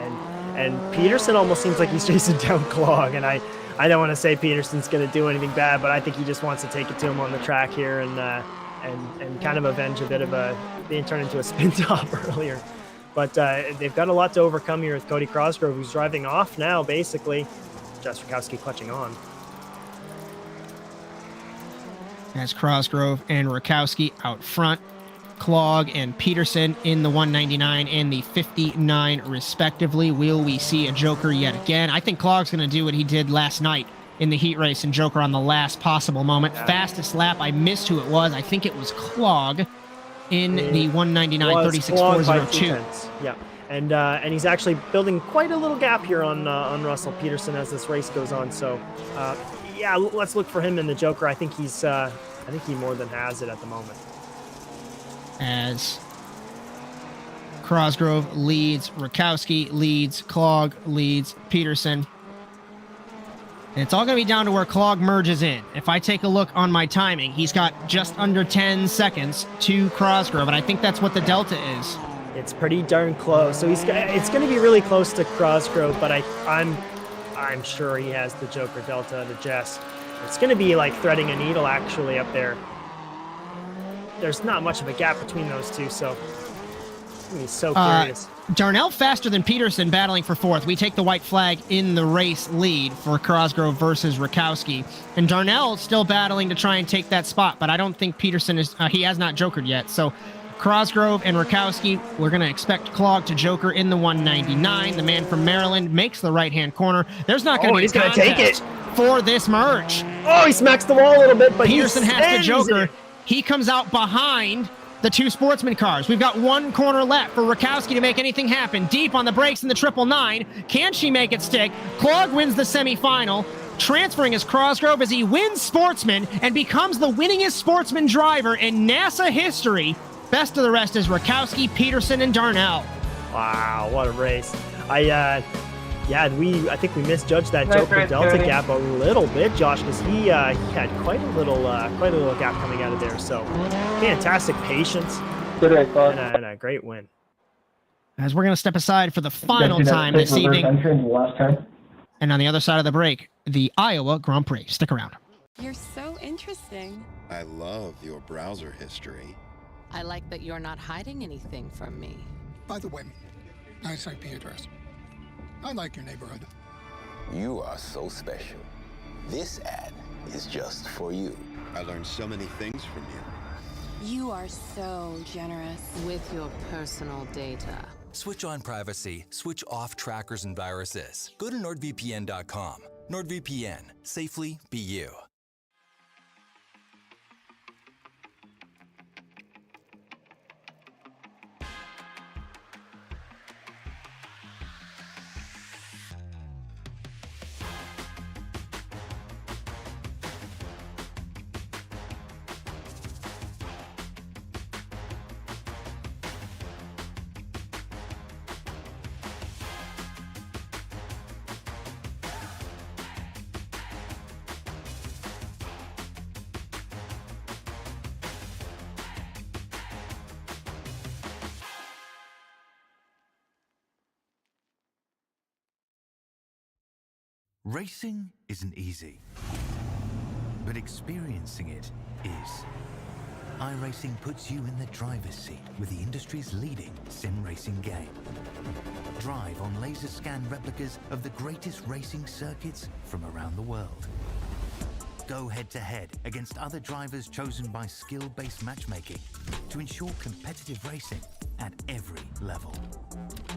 and Peterson almost seems like he's chasing down Clog, and I don't want to say Peterson's going to do anything bad, but I think he just wants to take it to him on the track here and kind of avenge a bit of being turned into a spin top earlier. But they've got a lot to overcome here with Cody Cosgrove, who's driving off now, basically. Jess Rakowski clutching on. As Cosgrove and Rakowski out front. Clog and Peterson in the 199 and the 59 respectively. Will we see a joker yet again? I think Clog's going to do what he did last night in the heat race and joker on the last possible moment. Fastest lap, I missed who it was. I think it was Clog. in the 199 Was 36.402. 2/10. Yeah, and he's actually building quite a little gap here on Russell Peterson as this race goes on. So, yeah, let's look for him in the Joker. I think he's I think he more than has it at the moment. As Cosgrove leads, Rakowski leads, Clog leads, Peterson. And it's all going to be down to where Clog merges in. If I take a look on my timing, he's got just under 10 seconds to Cosgrove, and I think that's what the delta is. It's pretty darn close. So it's going to be really close to Cosgrove, but I'm sure he has the Joker delta to Jess. It's going to be like threading a needle actually up there. There's not much of a gap between those two, so he's so curious. Darnell faster than Peterson battling for fourth. We take the white flag in the race lead for Cosgrove versus Rakowski. And Darnell still battling to try and take that spot, but I don't think Peterson is, he has not jokered yet. So Cosgrove and Rakowski, we're going to expect Clog to joker in the 199. The man from Maryland makes the right-hand corner. There's not going to be a contest take it for this merge. Oh, he smacks the wall a little bit, but Peterson has the joker. It. He comes out behind the two sportsman cars. We've got one corner left for Rakowski to make anything happen. Deep on the brakes in the 999. Can she make it stick? Clog wins the semifinal, transferring his Cosgrove as he wins Sportsman and becomes the winningest Sportsman driver in NASA history. Best of the rest is Rakowski, Peterson, and Darnell. Wow, what a race. I think we misjudged that Joker Delta gap a little bit, Josh, because he had quite a little gap coming out of there. So fantastic patience and a great win. As we're going to step aside for the final time this evening. And on the other side of the break, the Iowa Grand Prix. Stick around. You're so interesting. I love your browser history. I like that you're not hiding anything from me. By the way, nice IP address. I like your neighborhood. You are so special. This ad is just for you. I learned so many things from you. You are so generous. With your personal data. Switch on privacy, switch off trackers and viruses. Go to NordVPN.com. NordVPN. Safely be you. Racing isn't easy, but experiencing it is. iRacing puts you in the driver's seat with the industry's leading sim racing game. Drive on laser scan replicas of the greatest racing circuits from around the world. Go head-to-head against other drivers chosen by skill-based matchmaking to ensure competitive racing at every level.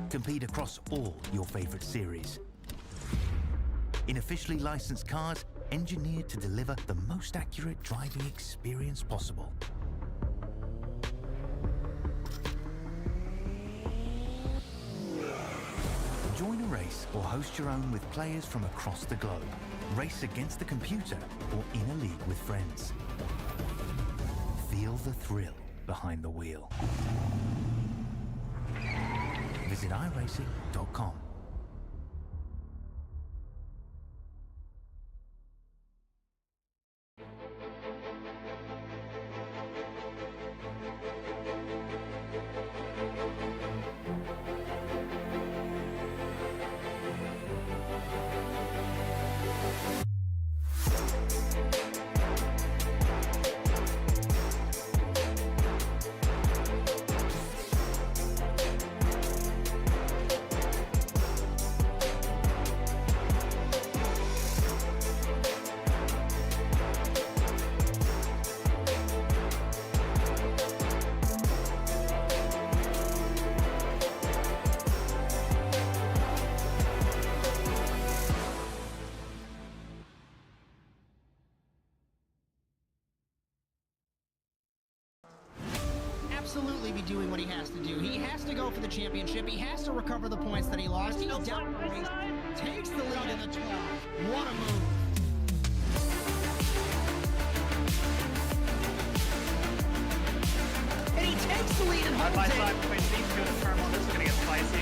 Compete across all your favorite series. In officially licensed cars, engineered to deliver the most accurate driving experience possible. Join a race or host your own with players from across the globe. Race against the computer or in a league with friends. Feel the thrill behind the wheel. Visit iRacing.com. absolutely be doing what he has to do. He has to go for the championship. He has to recover the points that he lost. He's down the race, takes the lead in the 12. What a move. And he takes the lead and holds Side by it. side between these two in the turmoil. This is going to get spicy.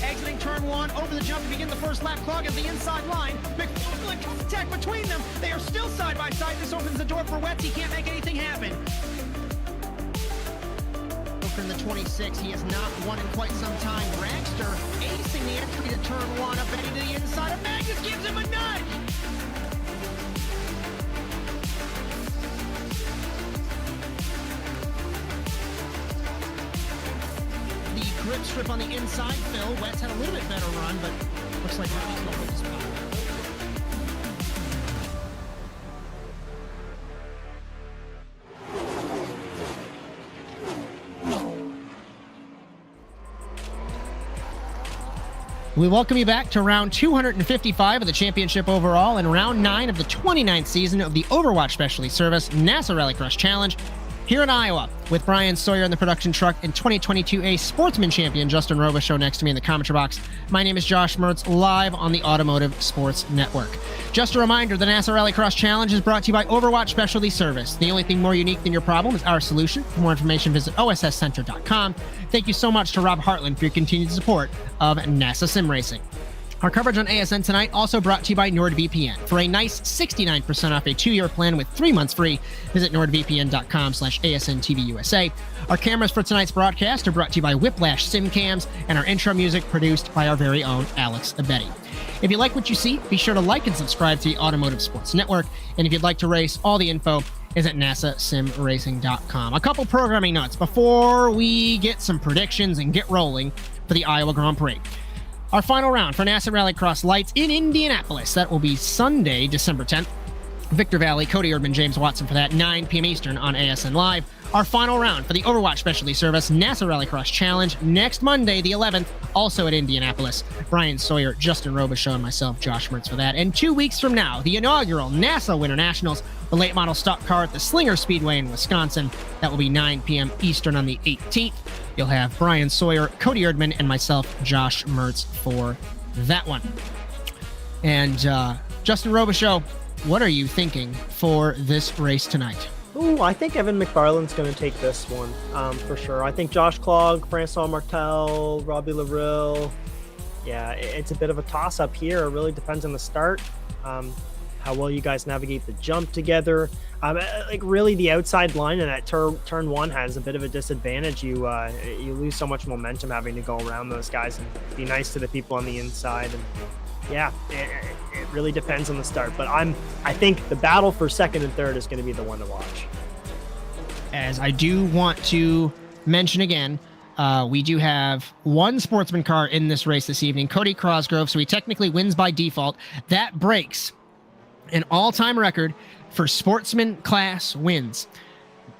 Exiting turn one, over the jump to begin the first lap, clog at the inside line. McFarland contact between them. They are still side by side. This opens the door for Wetz. He can't make anything happen. Over in the 26, he has not won in quite some time. Dragster acing the entry to turn one, up heading to the inside of Magnus, gives him a nudge. The grip strip on the inside, Phil. Wetz had a little bit better run, but looks like Robbie's going to hold his power. We welcome you back to round 255 of the championship overall and round 9 of the 29th season of the Overwatch Specialty Service NASA Rallycross Challenge here in Iowa with Bryan, Sawyer in the production truck and 2022A Sportsman Champion Justin Robichaud next to me in the commentary box. My name is Josh Mertz, live on the Automotive Sports Network. Just a reminder, the NASA Rallycross Challenge is brought to you by Overwatch Specialty Service. The only thing more unique than your problem is our solution. For more information, visit osscenter.com. Thank you so much to Rob Hartland for your continued support of NASA Sim Racing. Our coverage on ASN tonight also brought to you by NordVPN. For a nice 69% off a 2-year plan with 3 months free, visit nordvpn.com/ASNTVUSA. Our cameras for tonight's broadcast are brought to you by Whiplash Sim Cams, and our intro music produced by our very own Alex Abetti. If you like what you see, be sure to like and subscribe to the Automotive Sports Network. And if you'd like to race, all the info is at nasasimracing.com. A couple programming notes before we get some predictions and get rolling for the Iowa Grand Prix. Our final round for NASA Rallycross Lights in Indianapolis. That will be Sunday, December 10th. Victor Valley, Cody Erdmann, James Watson for that, 9 p.m. Eastern on ASN Live. Our final round for the Overwatch Specialty Service NASA Rallycross Challenge next Monday, the 11th, also at Indianapolis. Bryan, Sawyer, Justin Robichaud, and myself, Josh Mertz for that. And 2 weeks from now, the inaugural NASA Winter Nationals, the late model stock car at the Slinger Speedway in Wisconsin. That will be 9 p.m. Eastern on the 18th. You'll have Bryan, Sawyer, Cody Erdmann, and myself, Josh Mertz, for that one. And Justin Robichaud, what are you thinking for this race tonight? Ooh, I think Evan McFarland's going to take this one for sure. I think Josh Clogg, Francois Martel, Robbie Larrill. Yeah, it's a bit of a toss-up here. It really depends on the start, how well you guys navigate the jump together. Like really, the outside line in that turn one has a bit of a disadvantage. You lose so much momentum having to go around those guys and be nice to the people on the inside. And yeah, it really depends on the start. But I think the battle for second and third is going to be the one to watch. As I do want to mention again, we do have one sportsman car in this race this evening, Cody Crosgrove, so he technically wins by default. That breaks an all-time record for sportsman class wins.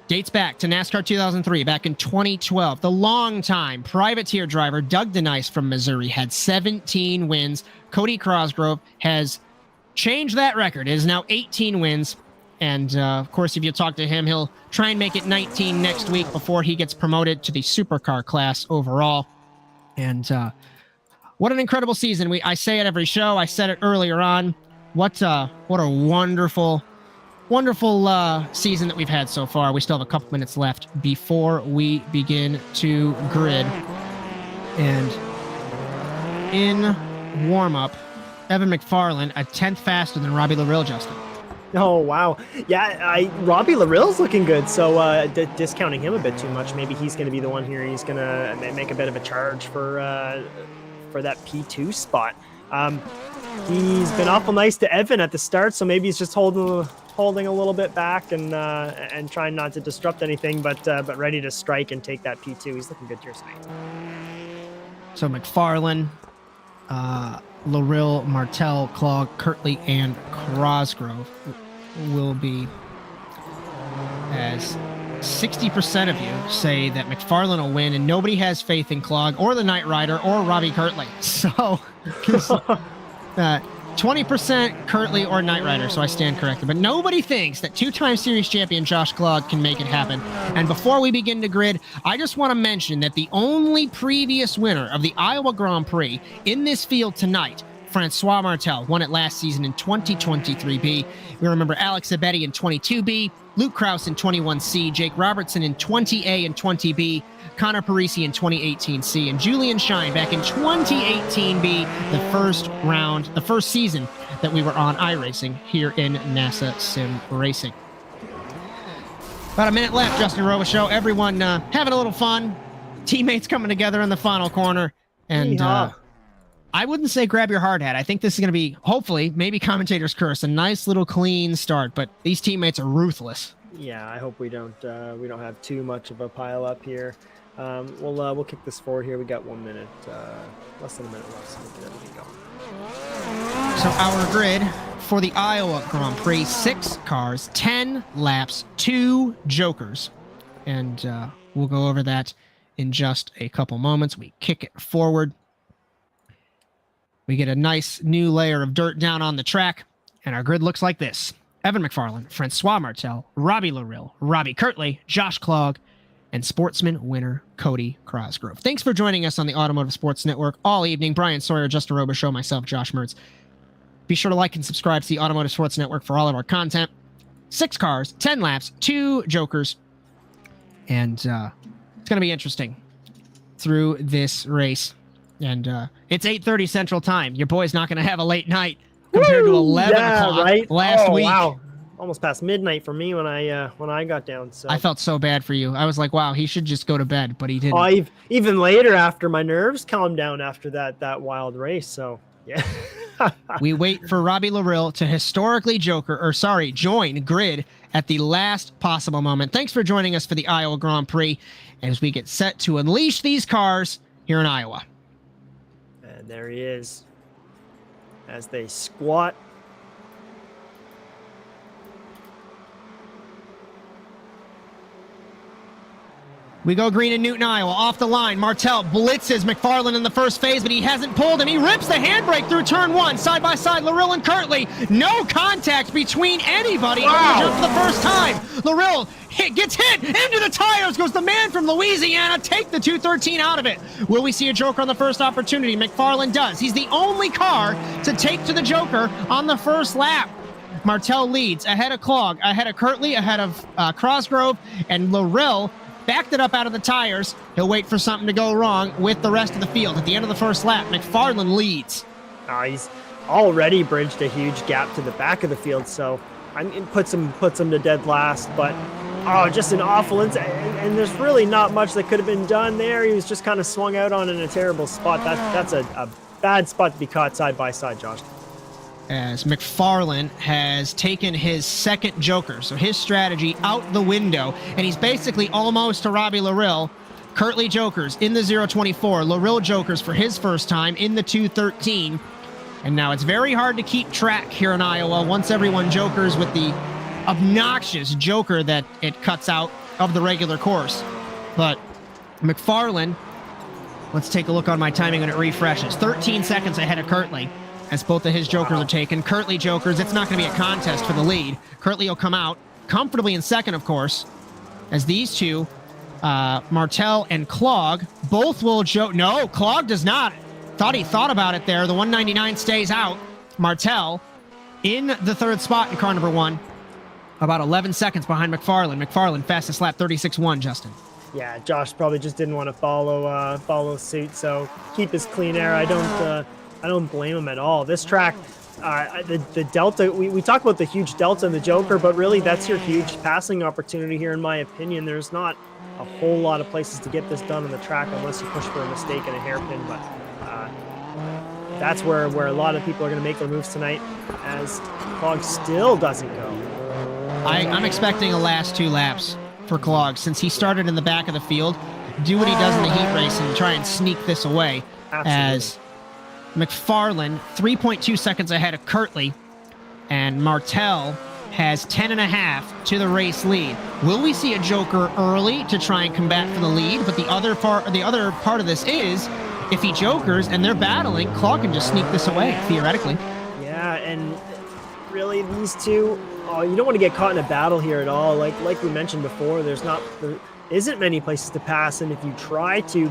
Dates back to NASCAR 2003, back in 2012. The longtime privateer driver Doug DeNice from Missouri had 17 wins. Cody Crosgrove has changed that record. It is now 18 wins. And, of course, if you talk to him, he'll try and make it 19 next week before he gets promoted to the supercar class overall. And what an incredible season. I say it every show. I said it earlier on. What a wonderful season that we've had so far. We still have a couple minutes left before we begin to grid. And in warm-up, Evan McFarland, a 10th faster than Robbie Larrill, Justin. Oh, wow. Yeah, Robbie Larrill's looking good, so discounting him a bit too much. Maybe he's going to be the one here. He's going to make a bit of a charge for that P2 spot. He's been awful nice to Evan at the start, so maybe he's just holding a little bit back and trying not to disrupt anything, but ready to strike and take that P2. He's looking good here tonight. So McFarland, Larrill, Martel, Clogg, Kirtley, and Crosgrove will be as 60% of you say that McFarlane will win, and nobody has faith in Clog or the Knight Rider or Robbie Kirtley. So 20% Kirtley or Knight Rider, so I stand corrected. But nobody thinks that two-time series champion Josh Clog can make it happen. And before we begin to grid, I just want to mention that the only previous winner of the Iowa Grand Prix in this field tonight, Francois Martel, won it last season in 2023B. We remember Alex Abedi in 22B, Luke Krause in 21C, Jake Robertson in 20A and 20B, Connor Parisi in 2018C, and Julian Shine back in 2018B, the first season that we were on iRacing here in NASA Sim Racing. About a minute left, Justin Robichaud. Everyone having a little fun. Teammates coming together in the final corner. And I wouldn't say grab your hard hat. I think this is going to be, hopefully, maybe commentator's curse, a nice little clean start, but these teammates are ruthless. Yeah, I hope we don't have too much of a pile up here. We'll kick this forward here. We got 1 minute, less than a minute left, so we'll get everything going. So our grid for the Iowa Grand Prix, 6 cars, 10 laps, 2 jokers. And we'll go over that in just a couple moments. We kick it forward. We get a nice new layer of dirt down on the track, and our grid looks like this. Evan McFarlane, Francois Martel, Robbie Larill, Robbie Kirtley, Josh Clog, and sportsman winner Cody Crosgrove. Thanks for joining us on the Automotive Sports Network all evening. Bryan, Sawyer, Justin Robichaud, myself, Josh Mertz. Be sure to like and subscribe to the Automotive Sports Network for all of our content. 6 cars, 10 laps, 2 jokers, and it's going to be interesting through this race. And it's 8:30 Central Time. Your boy's not going to have a late night compared to 11 o'clock last week. Wow. Almost past midnight for me when I got down. So I felt so bad for you. I was like, wow, he should just go to bed, but he didn't. Oh, even later after my nerves calmed down after that wild race. So yeah. We wait for Robbie Larill to historically join grid at the last possible moment. Thanks for joining us for the Iowa Grand Prix as we get set to unleash these cars here in Iowa. And there he is as they squat. We go green in Newton, Iowa. Off the line, Martel blitzes McFarlane in the first phase, but he hasn't pulled, and he rips the handbrake through turn 1. Side by side, Larill and Kirtley. No contact between anybody on the jump for the first time. Larill gets hit into the tires. Goes the man from Louisiana. Take the 213 out of it. Will we see a joker on the first opportunity? McFarlane does. He's the only car to take to the joker on the first lap. Martel leads ahead of Clog, ahead of Kirtley, ahead of Crosgrove, and Larill backed it up out of the tires. He'll wait for something to go wrong with the rest of the field. At the end of the first lap, McFarlane leads. He's already bridged a huge gap to the back of the field, so it puts him to dead last. But just an awful and there's really not much that could have been done there. He was just kind of swung out on in a terrible spot. That's a bad spot to be caught side by side, Josh. As McFarlane has taken his second joker, so his strategy out the window, and he's basically almost to Robbie Larill. Kirtley jokers in the 024, Larill jokers for his first time in the 213, and now it's very hard to keep track here in Iowa once everyone jokers with the obnoxious joker that it cuts out of the regular course. But McFarlane, let's take a look on my timing when it refreshes. 13 seconds ahead of Kirtley. As both of his jokers are taken. Kirtley jokers, it's not going to be a contest for the lead. Kirtley will come out comfortably in second, of course, as these two, Martel and Clog, both will joke. No, Clog does not. He thought about it there. The 199 stays out. Martel in the third spot in car number 1, about 11 seconds behind McFarlane. McFarlane, fastest lap, 36.1, Justin. Yeah, Josh probably just didn't want to follow suit, so keep his clean air. I don't blame him at all. This track, the delta, we talk about the huge delta in the joker, but really that's your huge passing opportunity here, in my opinion. There's not a whole lot of places to get this done on the track unless you push for a mistake and a hairpin, but that's where a lot of people are going to make their moves tonight, as Clog still doesn't go. I'm expecting a last 2 laps for Clog, since he started in the back of the field. Do what he does in the heat race and try and sneak this away. Absolutely. As McFarlane, 3.2 seconds ahead of Kirtley, and Martel has 10.5 to the race lead. Will we see a joker early to try and combat for the lead? But the other part of this is, if he jokers and they're battling, Claw can just sneak this away, theoretically. Yeah, and really these two, you don't want to get caught in a battle here at all. Like we mentioned before, there isn't many places to pass, and if you try to,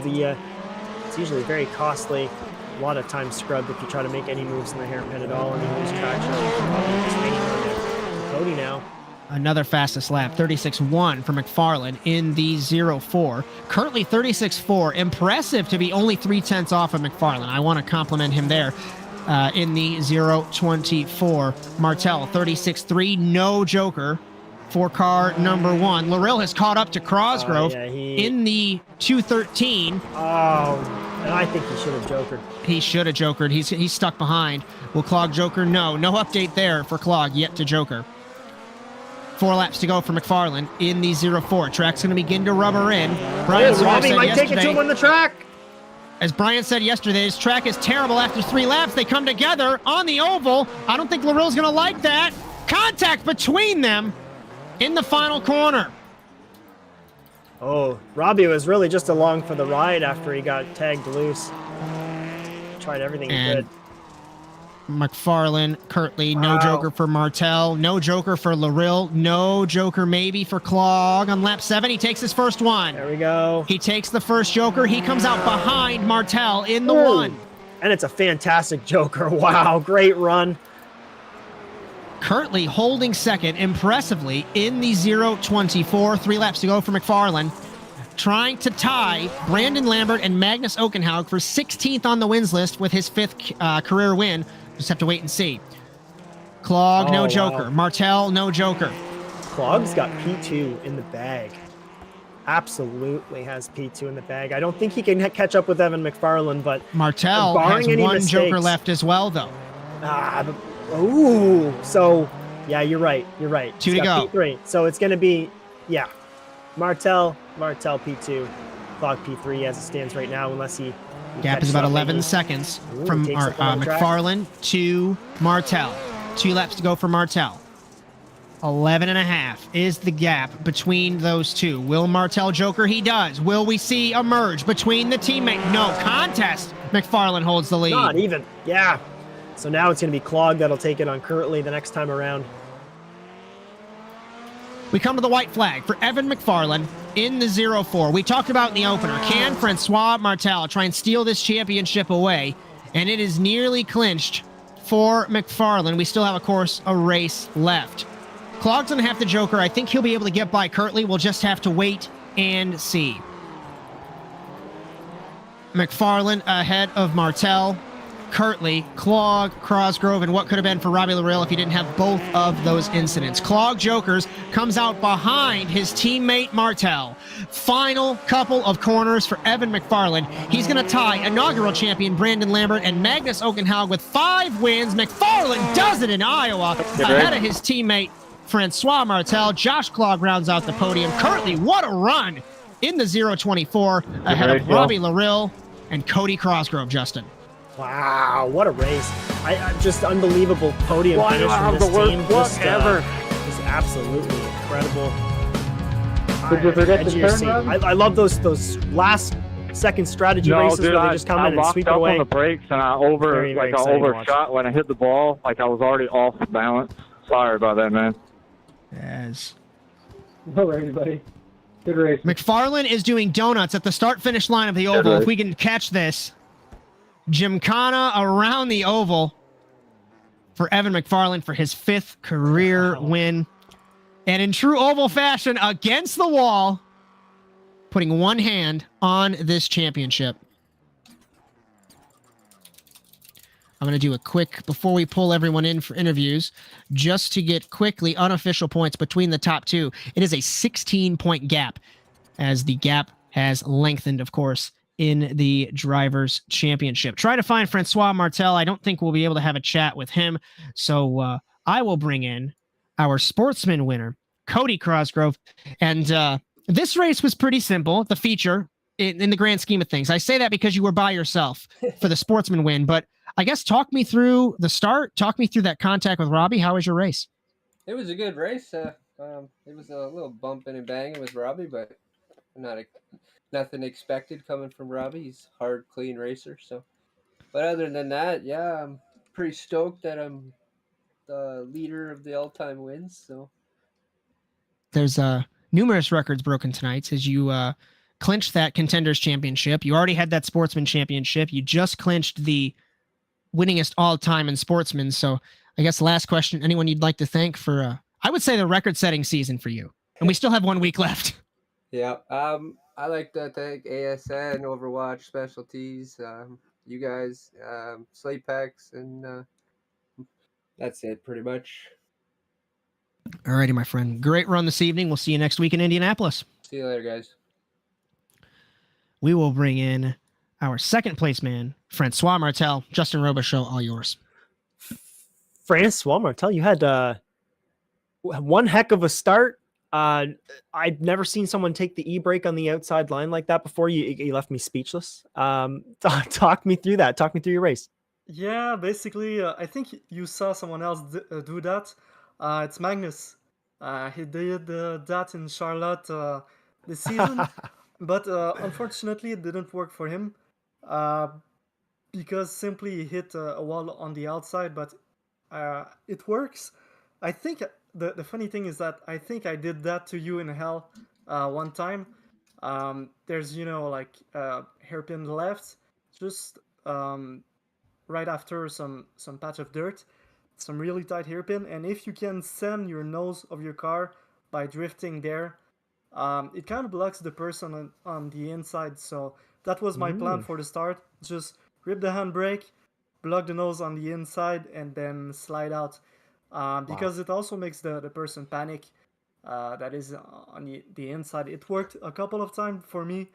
it's usually very costly. A lot of time scrubbed if you try to make any moves in the hairpin at all, and you lose traction. Just waiting on it. Cody now. Another fastest lap, 36.1 for McFarland in the 0-4. Currently 36.4. Impressive to be only 0.3 off of McFarland. I want to compliment him there. In the 0-24. Martel, 36.3. No joker for car number 1. Loril has caught up to Cosgrove in the 2.13. Oh, and I think he should have jokered. He should have jokered. He's stuck behind. Will Clog joker? No. No update there for Clog yet to joker. 4 laps to go for McFarland in the 0-4. Track's going to begin to rubber in. Bryan Robbie might take it to him on the track. As Bryan said yesterday, his track is terrible after 3 laps. They come together on the oval. I don't think Loril's going to like that. Contact between them in the final corner. Oh, Robbie was really just along for the ride after he got tagged loose. Tried everything he could. McFarland, Kirtley, no joker for Martel, no joker for Loril, no joker maybe for Clog on lap 7. He takes his first one. There we go. He takes the first joker. He comes out behind Martel in the 1. And it's a fantastic joker. Wow, great run. Currently holding second impressively in the 0-24. 3 laps to go for McFarland. Trying to tie Brandon Lambert and Magnus Okenhaug for 16th on the wins list with his 5th career win. Just have to wait and see. Clog, no joker. Wow. Martel, no joker. Clog's got P2 in the bag. Absolutely has P2 in the bag. I don't think he can catch up with Evan McFarland, but Martel has 1 joker left as well, though. So yeah, you're right. 2 to go. P3. So it's going to be, Martel P2, Clog P3 as it stands right now, unless he gap is about 11 seconds from McFarland to Martel. 2 laps to go for Martel. 11.5 is the gap between those two. Will Martel joker? He does. Will we see a merge between the teammate? No contest. McFarland holds the lead. Not even. Yeah. So now it's going to be Clog that'll take it on Curtly the next time around. We come to the white flag for Evan McFarland in the 0-4. We talked about in the opener. Can Francois Martel try and steal this championship away? And it is nearly clinched for McFarland. We still have, of course, a race left. Clog's going to have the joker. I think he'll be able to get by Curtly. We'll just have to wait and see. McFarland ahead of Martel, Curtly, Clog, Cosgrove, and what could have been for Robbie Loril if he didn't have both of those incidents. Clog jokers, comes out behind his teammate Martel. Final couple of corners for Evan McFarland. He's going to tie inaugural champion Brandon Lambert and Magnus Okenhaug with 5 wins. McFarland does it in Iowa ahead of his teammate Francois Martel. Josh Clog rounds out the podium. Curtly, what a run in the 0-24 ahead of Robbie Loril and Cody Cosgrove, Justin. Wow, what a race. I just unbelievable podium finish from this team. Just absolutely incredible. Did you forget the turn, I love those last second strategy races where they just come in and sweep it away. I locked up on the brakes and I overshot when I hit the ball. Like I was already off balance. Sorry about that, man. Yes. Alrighty, buddy. Good race. McFarland is doing donuts at the start-finish line of the oval. If we can catch this. Gymkhana around the oval for Evan McFarland for his 5th career win. And in true oval fashion, against the wall, putting one hand on this championship. I'm going to do a quick, before we pull everyone in for interviews, just to get quickly unofficial points between the top 2. It is a 16-point gap, as the gap has lengthened, of course, in the Drivers' Championship. Try to find Francois Martel. I don't think we'll be able to have a chat with him, so I will bring in our sportsman winner, Cody Cosgrove. And this race was pretty simple, the feature, in the grand scheme of things. I say that because you were by yourself for the sportsman win, but I guess talk me through the start, talk me through that contact with Robbie. How was your race? It was a good race. It was a little bumping and banging with Robbie, but nothing expected coming from Robbie. He's a hard, clean racer. So, but other than that, yeah, I'm pretty stoked that I'm the leader of the all-time wins. So There's numerous records broken tonight as you clinched that Contenders Championship. You already had that Sportsman Championship. You just clinched the winningest all-time in Sportsman. So I guess last question, anyone you'd like to thank for, I would say, the record-setting season for you. And we still have 1 week left. yeah, I like to thank ASN, Overwatch, Specialties, you guys, Slate Packs, and that's it pretty much. Alrighty, my friend. Great run this evening. We'll see you next week in Indianapolis. See you later, guys. We will bring in our second place man, Francois Martel. Justin Robichaud, all yours. Francois Martel, you had one heck of a start. I've never seen someone take the e-brake on the outside line like that before. You left me speechless. Talk me through that. Talk me through your race. Yeah, basically, I think you saw someone else do that. It's Magnus. He did that in Charlotte this season, but unfortunately it didn't work for him because simply he hit a wall on the outside, but it works. I think the funny thing is that I think I did that to you in hell one time. There's, like hairpin left, just right after some patch of dirt, some really tight hairpin, and if you can send your nose of your car by drifting there, it kind of blocks the person on the inside. So that was my plan for the start. Just rip the handbrake, block the nose on the inside, and then slide out. Because it also makes the person panic that is on the inside. It worked a couple of times for me,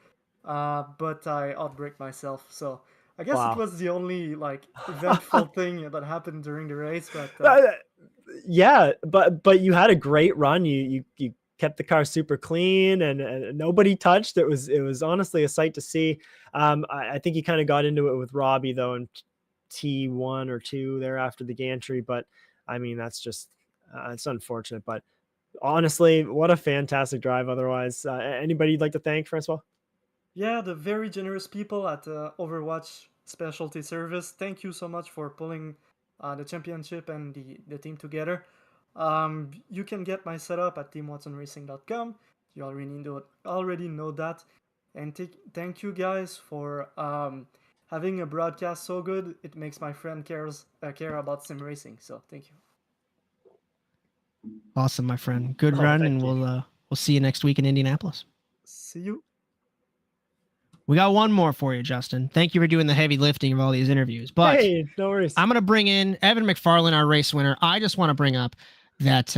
but I outbraked myself. So I guess it was the only eventful thing that happened during the race. But yeah, but you had a great run. You kept the car super clean and nobody touched. It was honestly a sight to see. I think you kind of got into it with Robbie though in T1 or 2 there after the gantry, but I mean that's just it's unfortunate. But honestly, what a fantastic drive. Otherwise, anybody you'd like to thank, Francois? Yeah, the very generous people at Overwatch Specialty Service. Thank you so much for pulling the championship and the team together. You can get my setup at teamwatsonracing.com. You already know that. And thank you guys for having a broadcast so good. It makes my friend care about sim racing. So thank you. Awesome, my friend. Good run, and we'll see you next week in Indianapolis. See you. We got one more for you, Justin. Thank you for doing the heavy lifting of all these interviews. But hey, no worries. I'm going to bring in Evan McFarlane, our race winner. I just want to bring up that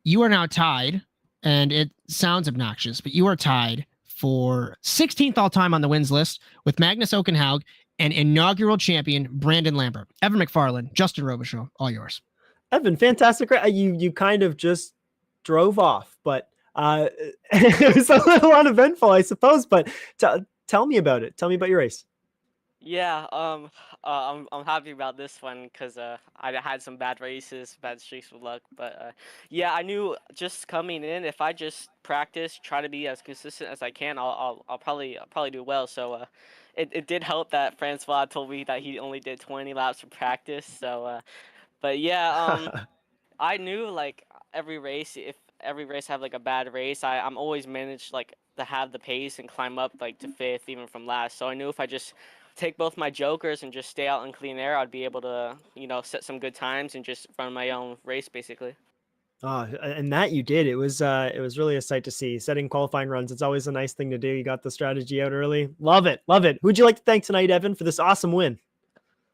you are now tied, and it sounds obnoxious, but you are tied for 16th all-time on the wins list with Magnus Okenhaug and inaugural champion Brandon Lambert. Evan McFarlane, Justin Robichaud, all yours. Evan, fantastic. You kind of just drove off, but it was a little uneventful, I suppose. But tell me about it. Tell me about your race. Yeah, I'm happy about this one because I had some bad races, bad streaks with luck. But yeah, I knew just coming in, if I just practice, try to be as consistent as I can, I'll probably do well. So it did help that Francois told me that he only did 20 laps for practice. So but yeah, I knew like every race, if every race have like a bad race, I'm always managed like to have the pace and climb up like to 5th even from last. So I knew if I just take both my jokers and just stay out in clean air, I'd be able to, set some good times and just run my own race basically. And that you did. It was really a sight to see. Setting qualifying runs, it's always a nice thing to do. You got the strategy out early. Love it. Who'd you like to thank tonight, Evan, for this awesome win?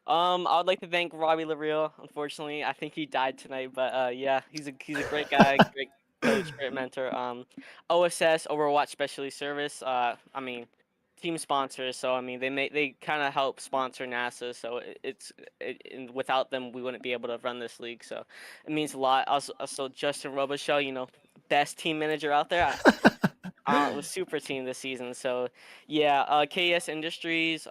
I would like to thank Robbie LaReal. Unfortunately, I think he died tonight, but yeah, he's a great guy, great coach, great mentor. OSS, Overwatch Specialty Service. I mean, team sponsors. So I mean, they kind of help sponsor NASA. So and without them, we wouldn't be able to run this league. So it means a lot. Also Justin Robichaud, best team manager out there. It was super team this season. So yeah, KS Industries,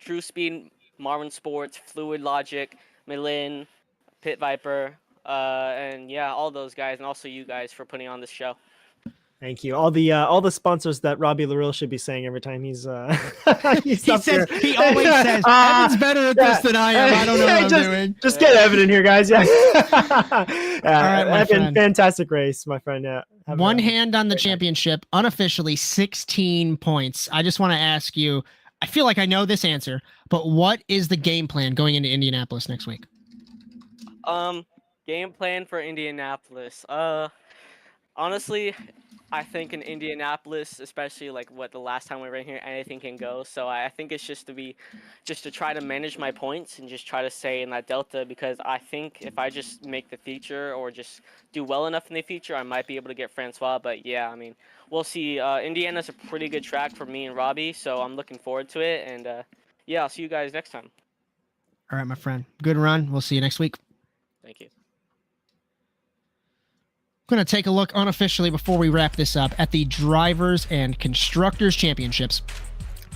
True Speed, Marvin Sports, Fluid Logic, Millen, Pit Viper, and yeah, all those guys, and also you guys for putting on this show. Thank you. All the sponsors that Robbie Larrill should be saying every time he's he always says Evan's better at this than I am. I don't know what I'm doing. Just get Evan in here, guys. Yeah. All right, my Evan, friend. fantastic race, my friend. Yeah. One hand on the championship, unofficially 16 points. I just want to ask you, I feel like I know this answer, but what is the game plan going into Indianapolis next week? Game plan for Indianapolis. Honestly, I think in Indianapolis, especially like the last time we were in here, anything can go. So I think it's just to try to manage my points and just try to stay in that delta, because I think if I just make the feature or just do well enough in the feature, I might be able to get Francois. But yeah, I mean, we'll see. Indiana's a pretty good track for me and Robbie, so I'm looking forward to it. And yeah, I'll see you guys next time. All right, my friend. Good run. We'll see you next week. Thank you. I'm going to take a look unofficially before we wrap this up at the Drivers and Constructors Championships.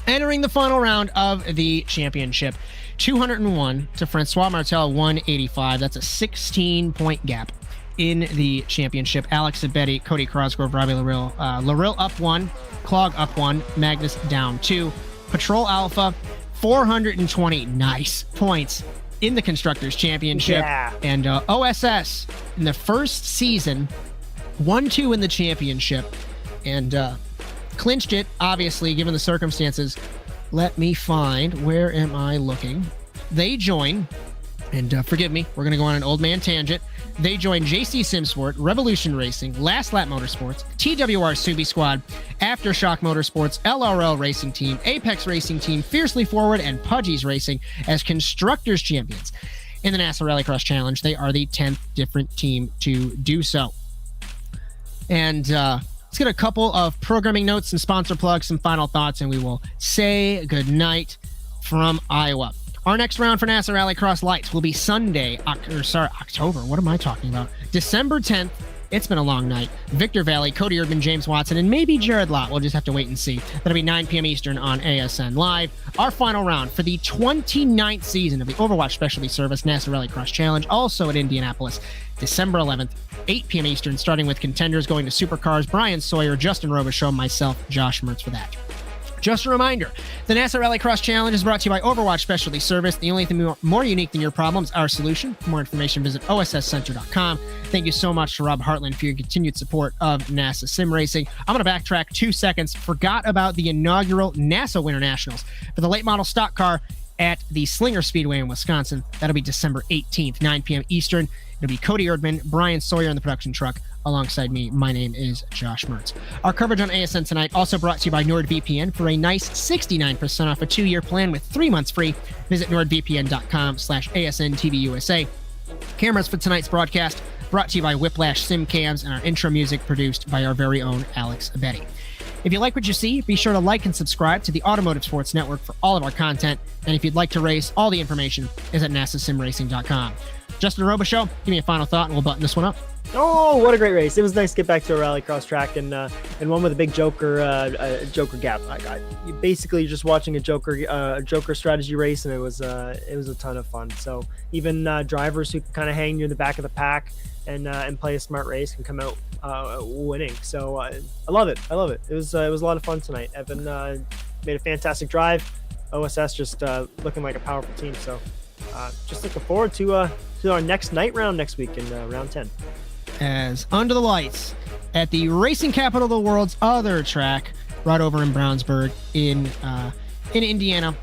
Entering the final round of the championship, 201 to Francois Martel, 185. That's a 16-point gap in the championship. Alex Abedi, Cody Crosgrove, Robbie Larrill. Larrill up 1, Clog up 1, Magnus down 2. Patrol Alpha, 420 nice points in the Constructors Championship. Yeah. And OSS in the first season, 1-2 in the championship, and clinched it, obviously, given the circumstances. Let me find, where am I looking? They join, and forgive me, we're going to go on an old man tangent. They join JC Simsport, Revolution Racing, Last Lap Motorsports, TWR Subi Squad, Aftershock Motorsports, LRL Racing Team, Apex Racing Team, Fiercely Forward, and Pudgy's Racing as Constructors Champions. In the NASA Rallycross Challenge, they are the 10th different team to do so. And let's get a couple of programming notes, some sponsor plugs, some final thoughts, and we will say goodnight from Iowa. Our next round for NASA Rallycross Lights will be Sunday, October. What am I talking about? December 10th. It's been a long night. Victor Valley, Cody Erdmann, James Watson, and maybe Jared Lott. We'll just have to wait and see. That'll be 9 p.m. Eastern on ASN Live. Our final round for the 29th season of the Overwatch Specialty Service NASA Rallycross Challenge, also at Indianapolis, December 11th, 8 p.m. Eastern, starting with contenders going to Supercars, Bryan, Sawyer, Justin Robichaud, myself, Josh Mertz for that. Just a reminder, the NASA Rallycross Challenge is brought to you by Overwatch Specialty Service. The only thing more unique than your problems, our solution. For more information, visit osscenter.com. Thank you so much to Rob Hartland for your continued support of NASA Sim Racing. I'm going to backtrack 2 seconds. Forgot about the inaugural NASA Winter Nationals for the late model stock car at the Slinger Speedway in Wisconsin. That'll be December 18th, 9 p.m. Eastern. It'll be Cody Erdmann, Bryan Sawyer in the production truck. Alongside me, my name is Josh Mertz. Our coverage on ASN tonight also brought to you by NordVPN. For a nice 69% off a 2-year plan with 3 months free, visit nordvpn.com/ASNTVUSA. Cameras for tonight's broadcast brought to you by Whiplash Sim Cams, and our intro music produced by our very own Alex Abedi. If you like what you see, be sure to like and subscribe to the Automotive Sports Network for all of our content. And if you'd like to race, all the information is at nasasimracing.com. Justin Robichaud, give me a final thought and we'll button this one up. Oh, what a great race. It was nice to get back to a rallycross track and one with a big Joker gap. Basically just watching a Joker strategy race, and it was a ton of fun. So even drivers who can kind of hang near the back of the pack and play a smart race can come out winning. So I love it. It was a lot of fun tonight. Evan made a fantastic drive. OSS just looking like a powerful team. So just looking forward to our next night round next week in round 10. As under the lights at the racing capital of the world's other track, right over in Brownsburg in Indiana,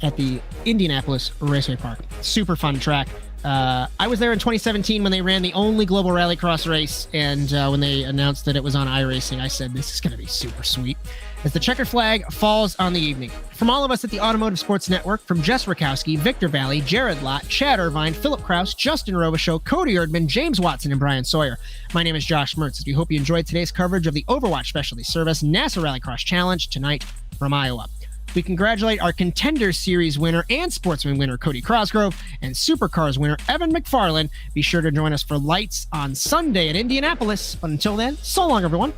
at the Indianapolis Raceway Park. Super fun track. I was there in 2017 when they ran the only global rallycross race, and when they announced that it was on iRacing, I said, this is going to be super sweet. As the checkered flag falls on the evening. From all of us at the Automotive Sports Network, from Jess Rakowski, Victor Valley, Jared Lott, Chad Irvine, Philip Kraus, Justin Robichaud, Cody Erdmann, James Watson, and Bryan Sawyer, my name is Josh Mertz. We hope you enjoyed today's coverage of the Overwatch Specialty Service NASA Rallycross Challenge tonight from Iowa. We congratulate our Contenders Series winner and Sportsman winner, Cody Crosgrove, and Supercars winner, Evan McFarlane. Be sure to join us for lights on Sunday at Indianapolis. But until then, so long, everyone.